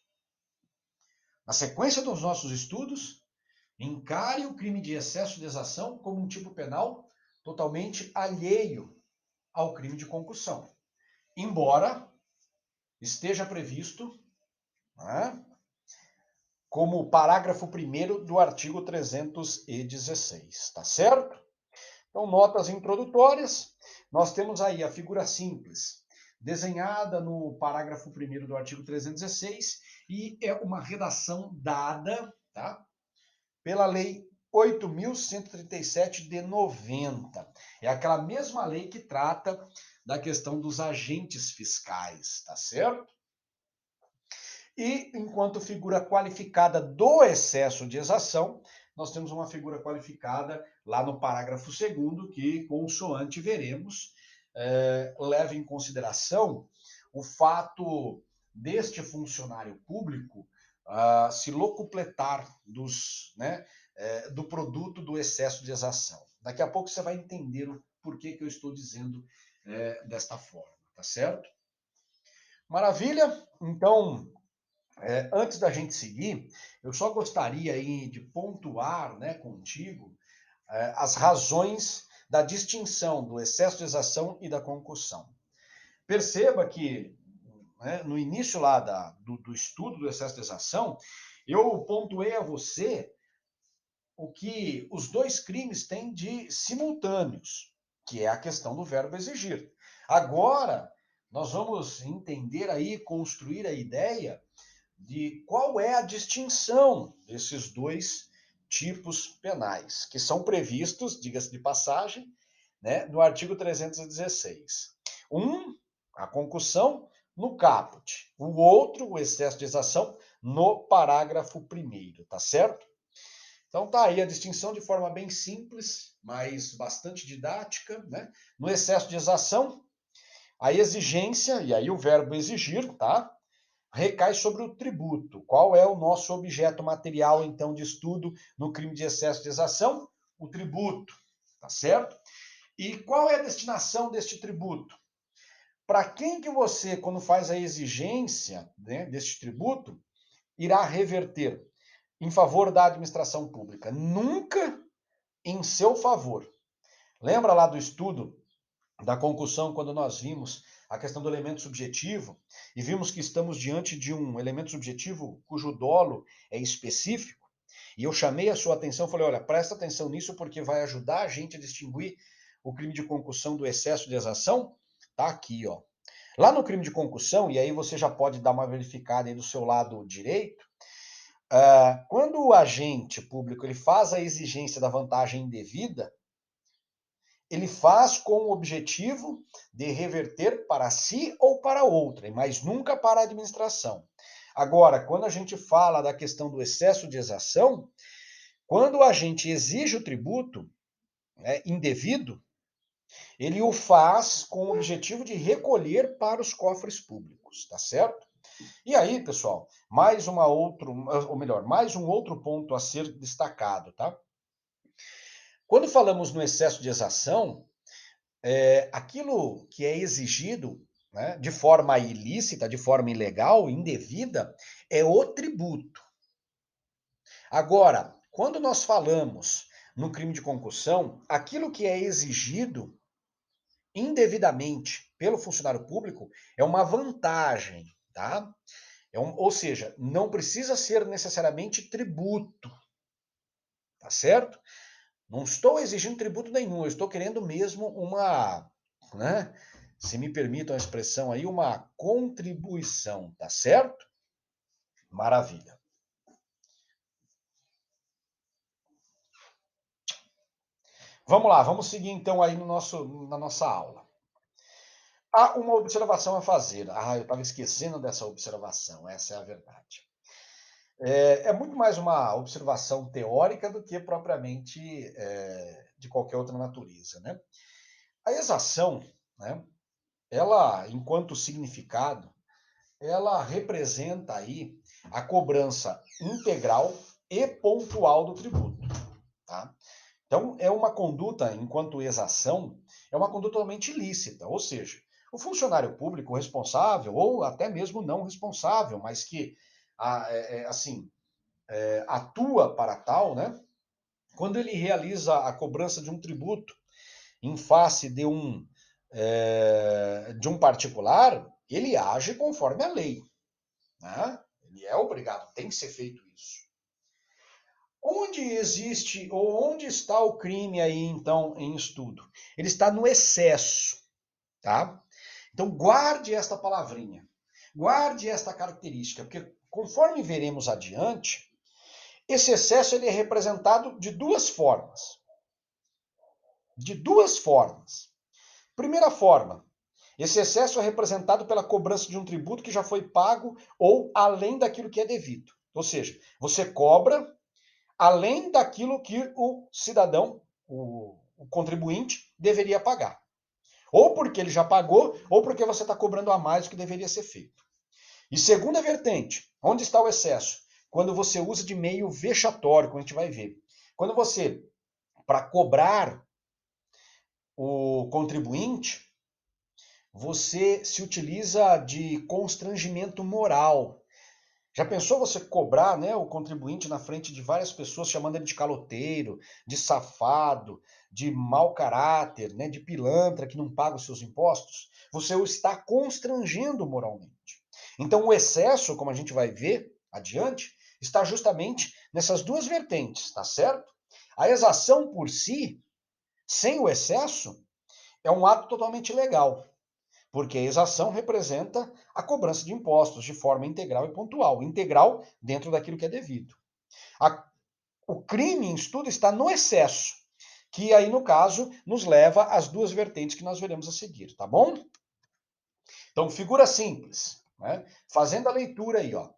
Na sequência dos nossos estudos, encare o crime de excesso de exação como um tipo penal totalmente alheio ao crime de concussão. Embora esteja previsto, né, como parágrafo 1º do artigo 316, tá certo? Então, notas introdutórias, nós temos aí a figura simples, desenhada no parágrafo 1º do artigo 316, e é uma redação dada, tá, pela Lei 8.137 de 90. É aquela mesma lei que trata da questão dos agentes fiscais, tá certo? E, enquanto figura qualificada do excesso de exação, nós temos uma figura qualificada lá no parágrafo 2º, que, consoante veremos, leva em consideração o fato deste funcionário público se locupletar do produto do excesso de exação. Daqui a pouco você vai entender o porquê que eu estou dizendo desta forma, tá certo? Maravilha? Então, antes da gente seguir, eu só gostaria aí de pontuar, né, contigo as razões da distinção do excesso de exação e da concussão. Perceba que, né, no início lá do estudo do excesso de exação, eu pontuei a você o que os dois crimes têm de simultâneos, que é a questão do verbo exigir. Agora, nós vamos entender aí, construir a ideia de qual é a distinção desses dois tipos penais, que são previstos, diga-se de passagem, né, no artigo 316. Um, a concussão, no caput. O outro, o excesso de exação, no parágrafo 1º, tá certo? Então tá aí a distinção de forma bem simples, mas bastante didática, né? No excesso de exação, a exigência, e aí o verbo exigir, tá? Recai sobre o tributo. Qual é o nosso objeto material, então, de estudo no crime de excesso de exação? O tributo, tá certo? E qual é a destinação deste tributo? Para quem que você, quando faz a exigência, né, deste tributo, irá reverter em favor da administração pública? Nunca em seu favor. Lembra lá do estudo da concussão, quando nós vimos a questão do elemento subjetivo e vimos que estamos diante de um elemento subjetivo cujo dolo é específico? E eu chamei a sua atenção, falei, olha, presta atenção nisso porque vai ajudar a gente a distinguir o crime de concussão do excesso de exação. Tá aqui, ó. Lá no crime de concussão, e aí você já pode dar uma verificada aí do seu lado direito, quando o agente público ele faz a exigência da vantagem indevida, ele faz com o objetivo de reverter para si ou para outra, mas nunca para a administração. Agora, quando a gente fala da questão do excesso de exação, quando a gente exige o tributo, né, indevido, ele o faz com o objetivo de recolher para os cofres públicos, tá certo? E aí, pessoal, mais um outro ponto a ser destacado, tá? Quando falamos no excesso de exação, aquilo que é exigido, né, de forma ilícita, de forma ilegal, indevida, é o tributo. Agora, quando nós falamos no crime de concussão, aquilo que é exigido indevidamente pelo funcionário público é uma vantagem, tá? Ou seja, não precisa ser necessariamente tributo, tá certo? Não estou exigindo tributo nenhum, eu estou querendo mesmo uma, né, se me permitam a expressão aí, uma contribuição, tá certo? Maravilha. Vamos lá, vamos seguir então aí na nossa aula. Há uma observação a fazer. Eu estava esquecendo dessa observação, essa é a verdade. É muito mais uma observação teórica do que propriamente de qualquer outra natureza, né? A exação, né, ela, enquanto significado, ela representa aí a cobrança integral e pontual do tributo, tá? Então, é uma conduta, enquanto exação, é uma conduta totalmente ilícita, ou seja, o funcionário público responsável, ou até mesmo não responsável, mas que, assim, atua para tal, né? Quando ele realiza a cobrança de um tributo em face de um particular, ele age conforme a lei, né? Ele é obrigado, tem que ser feito isso. Onde existe, ou onde está o crime aí, então, em estudo? Ele está no excesso, tá? Então, guarde esta palavrinha, guarde esta característica, porque conforme veremos adiante, esse excesso ele é representado de duas formas. De duas formas. Primeira forma, esse excesso é representado pela cobrança de um tributo que já foi pago ou além daquilo que é devido. Ou seja, você cobra além daquilo que o cidadão, o contribuinte, deveria pagar. Ou porque ele já pagou, ou porque você está cobrando a mais do que deveria ser feito. E segunda vertente, onde está o excesso? Quando você usa de meio vexatório, como a gente vai ver. Quando você, para cobrar o contribuinte, você se utiliza de constrangimento moral. Já pensou você cobrar, né, o contribuinte na frente de várias pessoas, chamando ele de caloteiro, de safado, de mau caráter, né, de pilantra que não paga os seus impostos? Você o está constrangendo moralmente. Então, o excesso, como a gente vai ver adiante, está justamente nessas duas vertentes, tá certo? A exação por si, sem o excesso, é um ato totalmente legal. Porque a exação representa a cobrança de impostos de forma integral e pontual. Integral dentro daquilo que é devido. O crime em estudo está no excesso, que aí, no caso, nos leva às duas vertentes que nós veremos a seguir, tá bom? Então, figura simples, né? Fazendo a leitura aí, ó.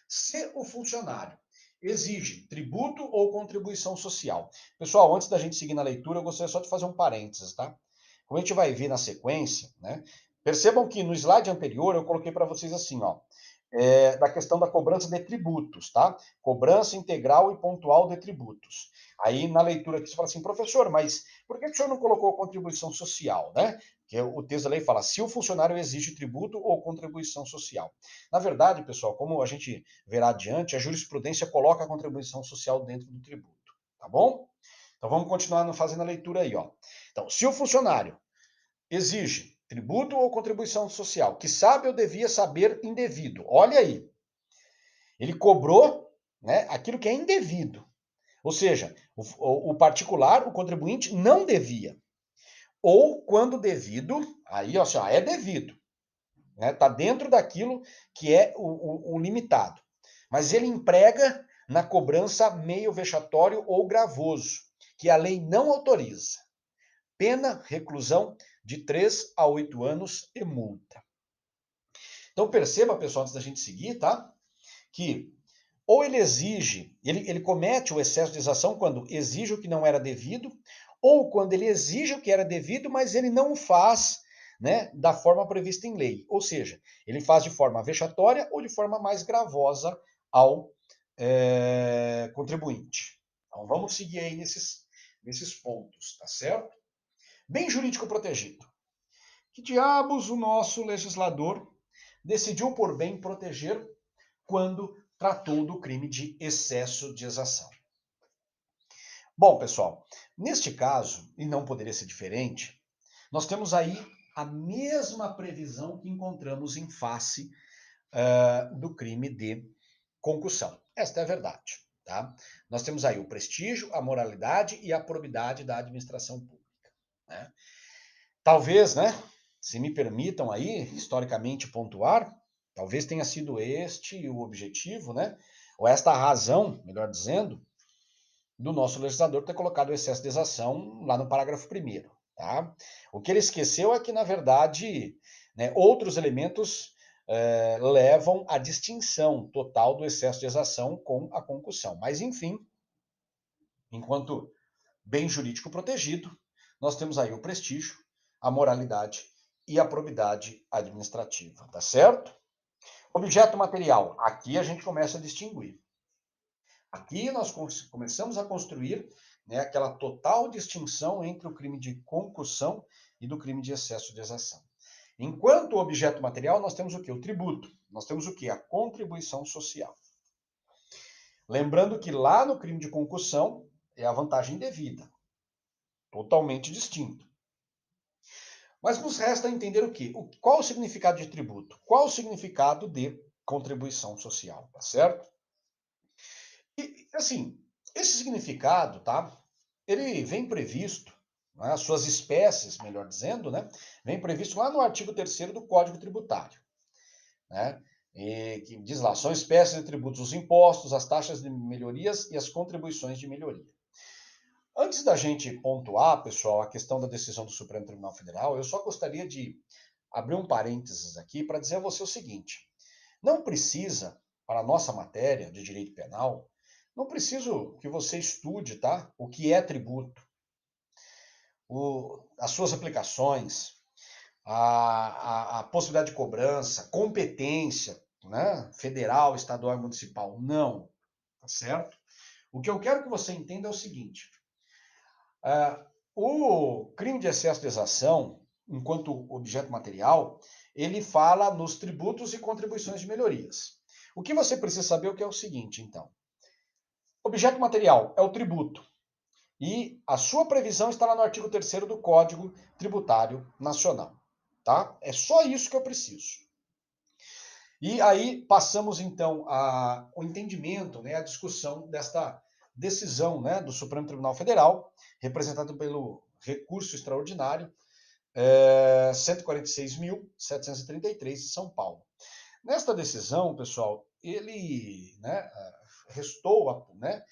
Se o funcionário exige tributo ou contribuição social. Pessoal, antes da gente seguir na leitura, eu gostaria só de fazer um parênteses, tá? Como a gente vai ver na sequência, né? Percebam que no slide anterior eu coloquei para vocês assim, ó, da questão da cobrança de tributos, tá? Cobrança integral e pontual de tributos. Aí na leitura aqui você fala assim, professor, mas por que o senhor não colocou contribuição social, né? Que o texto da lei fala, se o funcionário exige tributo ou contribuição social. Na verdade, pessoal, como a gente verá adiante, a jurisprudência coloca a contribuição social dentro do tributo, tá bom? Então vamos continuar fazendo a leitura aí, ó. Então, se o funcionário exige tributo ou contribuição social, que sabe ou devia saber indevido. Olha aí. Ele cobrou, né, aquilo que é indevido. Ou seja, o particular, o contribuinte, não devia. Ou, quando devido, aí ó, é devido. Está dentro daquilo que é o limitado. Mas ele emprega na cobrança meio vexatório ou gravoso, que a lei não autoriza. Pena, reclusão de 3 a 8 anos e multa. Então perceba, pessoal, antes da gente seguir, tá? Que ou ele exige, ele comete o excesso de exação quando exige o que não era devido, ou quando ele exige o que era devido, mas ele não faz, né, da forma prevista em lei. Ou seja, ele faz de forma vexatória ou de forma mais gravosa ao contribuinte. Então vamos seguir aí nesses pontos, tá certo? Bem jurídico protegido. Que diabos o nosso legislador decidiu por bem proteger quando tratou do crime de excesso de exação? Bom, pessoal, neste caso, e não poderia ser diferente, nós temos aí a mesma previsão que encontramos em face do crime de concussão. Esta é a verdade, tá? Nós temos aí o prestígio, a moralidade e a probidade da administração pública, né? Talvez, né, se me permitam aí, historicamente pontuar, talvez tenha sido este o objetivo, né, ou esta a razão, melhor dizendo, do nosso legislador ter colocado o excesso de exação lá no parágrafo 1º, tá? O que ele esqueceu é que, na verdade, né, outros elementos levam à distinção total do excesso de exação com a concussão. Mas, enfim, enquanto bem jurídico protegido, nós temos aí o prestígio, a moralidade e a probidade administrativa, tá certo? Objeto material, aqui a gente começa a distinguir. Aqui nós começamos a construir, né, aquela total distinção entre o crime de concussão e do crime de excesso de exação. Enquanto objeto material, nós temos o quê? O tributo. Nós temos o quê? A contribuição social. Lembrando que lá no crime de concussão é a vantagem indevida. Totalmente distinto. Mas nos resta entender o quê? Qual o significado de tributo? Qual o significado de contribuição social, tá certo? E, assim, esse significado, tá? Ele vem previsto, né, as suas espécies, melhor dizendo, né? Vem previsto lá no artigo 3º do Código Tributário, né? E que diz lá, são espécies de tributos os impostos, as taxas de melhorias e as contribuições de melhoria. Antes da gente pontuar, pessoal, a questão da decisão do Supremo Tribunal Federal, eu só gostaria de abrir um parênteses aqui para dizer a você o seguinte: não precisa, para a nossa matéria de direito penal, não preciso que você estude, tá? O que é tributo, as suas aplicações, a possibilidade de cobrança, competência, né? Federal, estadual e municipal. Não, tá certo? O que eu quero que você entenda é o seguinte: o crime de excesso de exação, enquanto objeto material, ele fala nos tributos e contribuições de melhorias. O que você precisa saber é o seguinte, então. Objeto material é o tributo. E a sua previsão está lá no artigo 3º do Código Tributário Nacional. Tá? É só isso que eu preciso. E aí passamos, então, ao entendimento, né, a discussão desta decisão, né, do Supremo Tribunal Federal, representado pelo recurso extraordinário 146.733 de São Paulo. Nesta decisão, pessoal, ele, né, restou, né,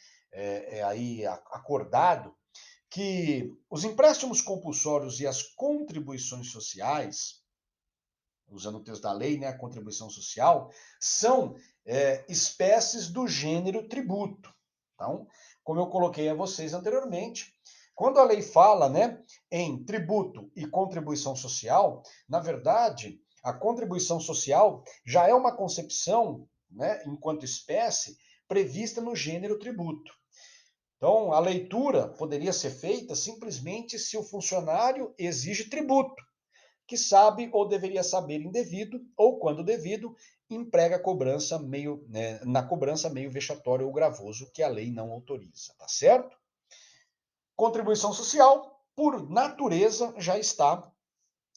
aí acordado que os empréstimos compulsórios e as contribuições sociais, usando o texto da lei, né, a contribuição social, são espécies do gênero tributo. Então, como eu coloquei a vocês anteriormente, quando a lei fala, né, em tributo e contribuição social, na verdade, a contribuição social já é uma concepção, né, enquanto espécie, prevista no gênero tributo. Então, a leitura poderia ser feita simplesmente se o funcionário exige tributo, que sabe ou deveria saber indevido, ou, quando devido, emprega cobrança meio, né, na cobrança meio vexatório ou gravoso, que a lei não autoriza, tá certo? Contribuição social, por natureza, já está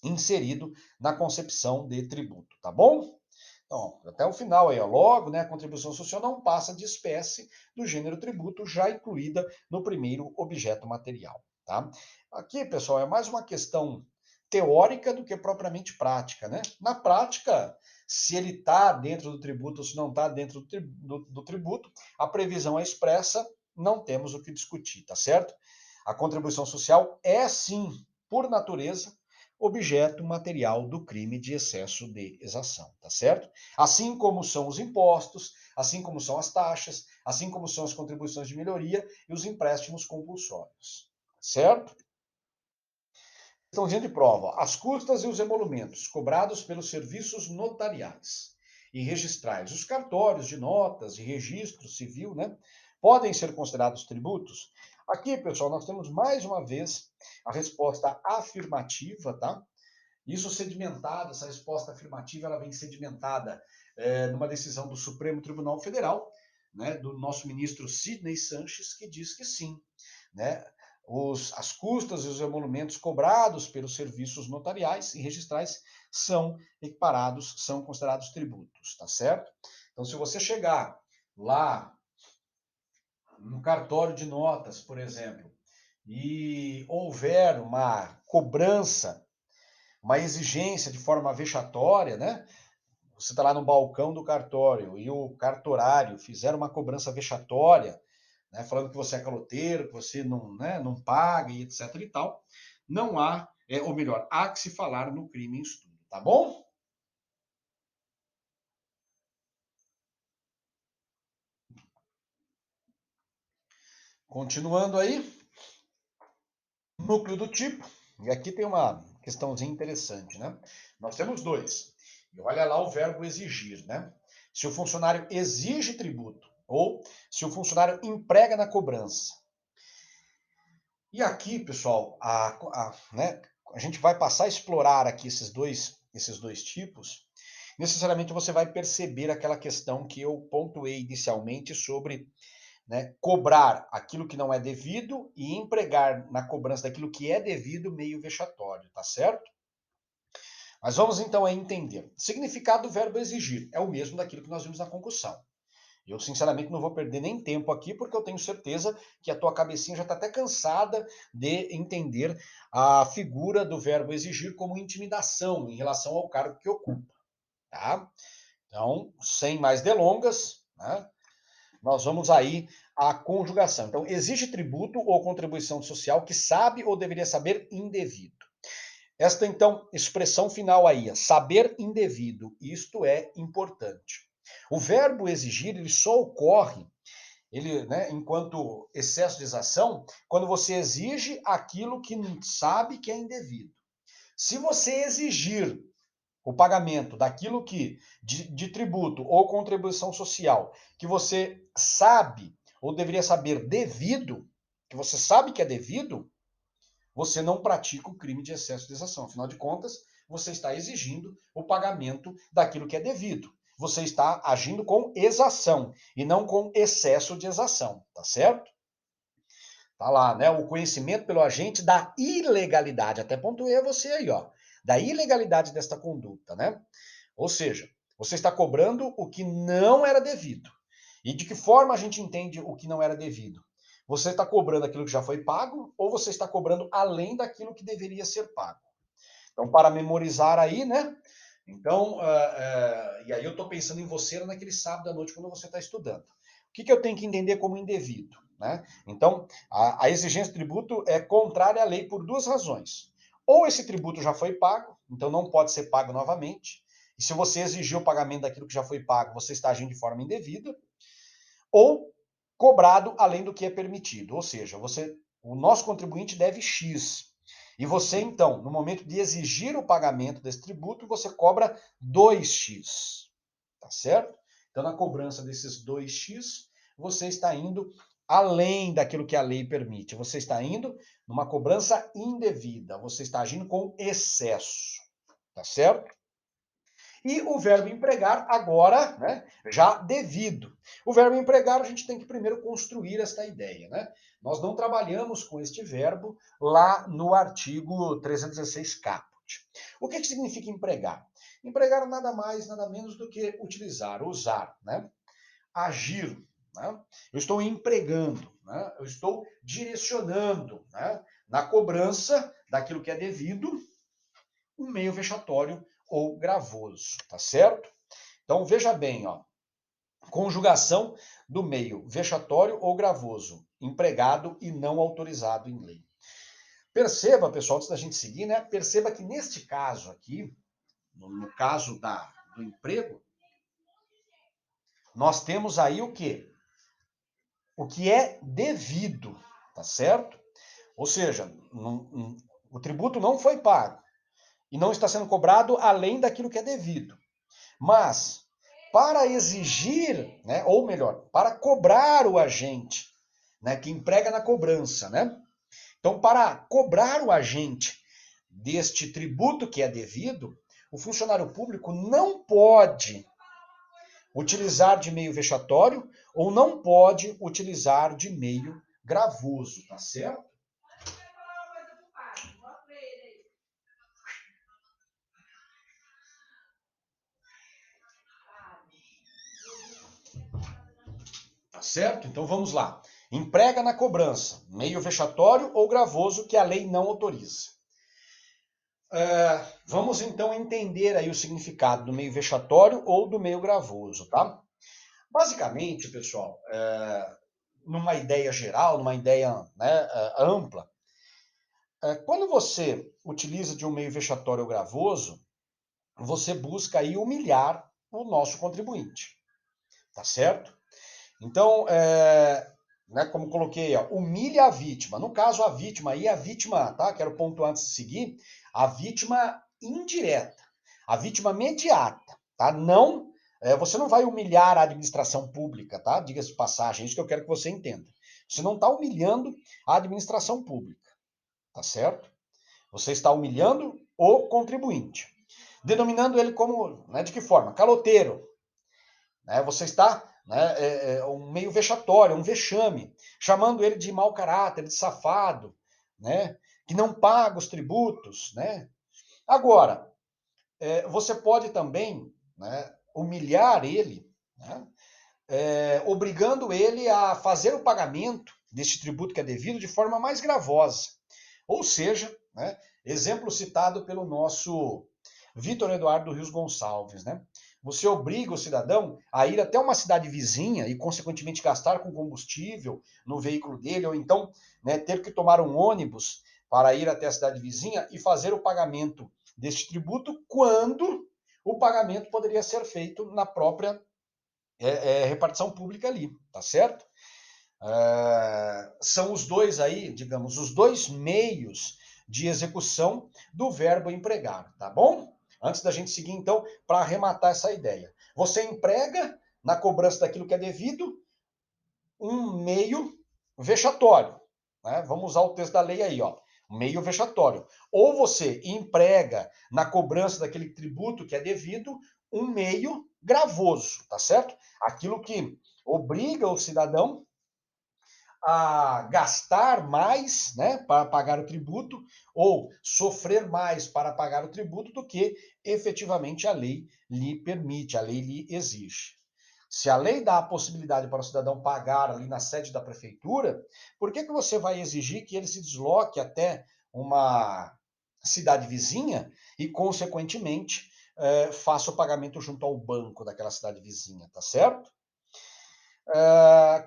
inserido na concepção de tributo, tá bom? Então, até o final aí, ó, logo, né, a contribuição social não passa de espécie do gênero tributo, já incluída no primeiro objeto material, tá? Aqui, pessoal, é mais uma questão teórica do que propriamente prática, né? Na prática, se ele está dentro do tributo ou se não está dentro do tributo, a previsão é expressa, não temos o que discutir, tá certo? A contribuição social é, sim, por natureza, objeto material do crime de excesso de exação, tá certo? Assim como são os impostos, assim como são as taxas, assim como são as contribuições de melhoria e os empréstimos compulsórios, certo? Questãozinha de prova. As custas e os emolumentos cobrados pelos serviços notariais e registrais, os cartórios de notas e registro civil, né, podem ser considerados tributos? Aqui, pessoal, nós temos mais uma vez a resposta afirmativa, tá? Isso sedimentada, essa resposta afirmativa, ela vem sedimentada numa decisão do Supremo Tribunal Federal, né, do nosso ministro Sidney Sanches, que diz que sim, né, as custas e os emolumentos cobrados pelos serviços notariais e registrais são equiparados, são considerados tributos, tá certo? Então, se você chegar lá no cartório de notas, por exemplo, e houver uma cobrança, uma exigência de forma vexatória, né? Você está lá no balcão do cartório e o cartorário fizer uma cobrança vexatória, né, falando que você é caloteiro, que você não, né, não paga e etc e tal, não há, ou melhor, há que se falar no crime em estudo, tá bom? Continuando aí, núcleo do tipo, e aqui tem uma questãozinha interessante, né? Nós temos dois. E olha lá o verbo exigir, né? Se o funcionário exige tributo ou se o funcionário emprega na cobrança. E aqui, pessoal, né, a gente vai passar a explorar aqui esses dois tipos. Necessariamente você vai perceber aquela questão que eu pontuei inicialmente sobre, né, cobrar aquilo que não é devido e empregar na cobrança daquilo que é devido meio vexatório, tá certo? Mas vamos então a entender. Significado do verbo exigir é o mesmo daquilo que nós vimos na concussão. Eu, sinceramente, não vou perder nem tempo aqui, porque eu tenho certeza que a tua cabecinha já está até cansada de entender a figura do verbo exigir como intimidação em relação ao cargo que ocupa. Tá? Então, sem mais delongas, né, nós vamos aí à conjugação. Então, exige tributo ou contribuição social que sabe ou deveria saber indevido. Esta, então, expressão final aí, saber indevido, isto é importante. O verbo exigir, ele só ocorre, ele, né, enquanto excesso de exação, quando você exige aquilo que sabe que é indevido. Se você exigir o pagamento daquilo que, de tributo ou contribuição social, que você sabe ou deveria saber devido, que você sabe que é devido, você não pratica o crime de excesso de exação. Afinal de contas, você está exigindo o pagamento daquilo que é devido. Você está agindo com exação e não com excesso de exação, tá certo? Tá lá, né? O conhecimento pelo agente da ilegalidade. Até pontuei você aí, ó. Da ilegalidade desta conduta, né? Ou seja, você está cobrando o que não era devido. E de que forma a gente entende o que não era devido? Você está cobrando aquilo que já foi pago ou você está cobrando além daquilo que deveria ser pago? Então, para memorizar aí, né? Então, e aí eu estou pensando em você naquele sábado à noite quando você está estudando. O que eu tenho que entender como indevido? Né? Então, a exigência de tributo é contrária à lei por duas razões. Ou esse tributo já foi pago, então não pode ser pago novamente. E se você exigir o pagamento daquilo que já foi pago, você está agindo de forma indevida. Ou cobrado além do que é permitido. Ou seja, o nosso contribuinte deve X. E você, então, no momento de exigir o pagamento desse tributo, você cobra 2x. Tá certo? Então, na cobrança desses 2x, você está indo além daquilo que a lei permite. Você está indo numa cobrança indevida. Você está agindo com excesso. Tá certo? E o verbo empregar agora, né, já devido. O verbo empregar, a gente tem que primeiro construir esta ideia, né? Nós não trabalhamos com este verbo lá no artigo 316 caput. O que significa empregar? Empregar nada mais, nada menos do que utilizar, usar, né? Agir. Né? Eu estou empregando, né? Eu estou direcionando, né, na cobrança daquilo que é devido, um meio vexatório ou gravoso, tá certo? Então veja bem, ó, conjugação do meio vexatório ou gravoso, empregado e não autorizado em lei. Perceba, pessoal, antes da gente seguir, né? Perceba que neste caso aqui, no caso do emprego, nós temos aí o quê? O que é devido, tá certo? Ou seja, o tributo não foi pago e não está sendo cobrado além daquilo que é devido. Mas, para exigir, né, ou melhor, para cobrar o agente, né, que emprega na cobrança, né? Então, para cobrar o agente deste tributo que é devido, o funcionário público não pode utilizar de meio vexatório ou não pode utilizar de meio gravoso, tá certo? Tá certo? Então vamos lá. emprega na cobrança meio vexatório ou gravoso que a lei não autoriza. Vamos então entender aí o significado do meio vexatório ou do meio gravoso, tá? Basicamente, pessoal, numa ideia geral, numa ideia, né, ampla, quando você utiliza de um meio vexatório ou gravoso, você busca aí humilhar o nosso contribuinte, tá certo? Então, né, como coloquei, ó, humilha a vítima. No caso, a vítima aí, a vítima, tá? Quero ponto antes de seguir, a vítima indireta, a vítima mediata, tá? Não, você não vai humilhar a administração pública, tá? Diga-se de passagem, é isso que eu quero que você entenda. Você não está humilhando a administração pública, tá certo? Você está humilhando o contribuinte, denominando ele como, né, de que forma? Caloteiro, né? Você está, né, um meio vexatório, um vexame, chamando ele de mau caráter, de safado, né, que não paga os tributos. Né? Agora, você pode também, né, humilhar ele, né, obrigando ele a fazer o pagamento deste tributo que é devido de forma mais gravosa. Ou seja, né, exemplo citado pelo nosso Vitor Eduardo Rios Gonçalves, né? Você obriga o cidadão a ir até uma cidade vizinha e, consequentemente, gastar com combustível no veículo dele, ou então, né, ter que tomar um ônibus para ir até a cidade vizinha e fazer o pagamento deste tributo, quando o pagamento poderia ser feito na própria repartição pública ali, tá certo? São os dois aí, digamos, os dois meios de execução do verbo empregar, tá bom? Antes da gente seguir, então, para arrematar essa ideia. Você emprega, na cobrança daquilo que é devido, um meio vexatório. Né? Vamos usar o texto da lei aí, ó. Meio vexatório. Ou você emprega, na cobrança daquele tributo que é devido, um meio gravoso, tá certo? Aquilo que obriga o cidadão a gastar mais, né, para pagar o tributo, ou sofrer mais para pagar o tributo do que efetivamente a lei lhe permite, a lei lhe exige. Se a lei dá a possibilidade para o cidadão pagar ali na sede da prefeitura, por que você vai exigir que ele se desloque até uma cidade vizinha e, consequentemente, faça o pagamento junto ao banco daquela cidade vizinha, tá certo?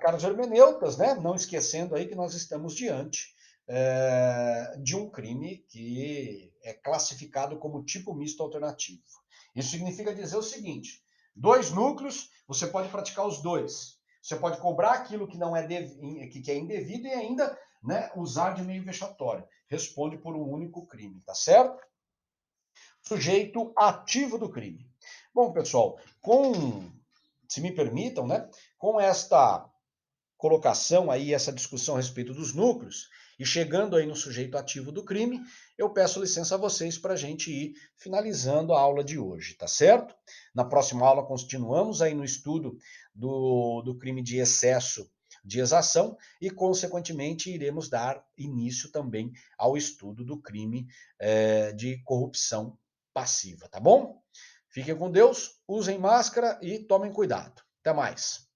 Caros hermeneutas, né? Não esquecendo aí que nós estamos diante de um crime que é classificado como tipo misto alternativo. Isso significa dizer o seguinte: dois núcleos, você pode praticar os dois. Você pode cobrar aquilo que não é que é indevido e ainda, né, usar de meio vexatório. Responde por um único crime, tá certo? Sujeito ativo do crime. Bom, pessoal, se me permitam, né, com esta colocação aí, essa discussão a respeito dos núcleos, e chegando aí no sujeito ativo do crime, eu peço licença a vocês para a gente ir finalizando a aula de hoje, tá certo? Na próxima aula continuamos aí no estudo do crime de excesso de exação e, consequentemente, iremos dar início também ao estudo do crime de corrupção passiva, tá bom? Fiquem com Deus, usem máscara e tomem cuidado. Até mais.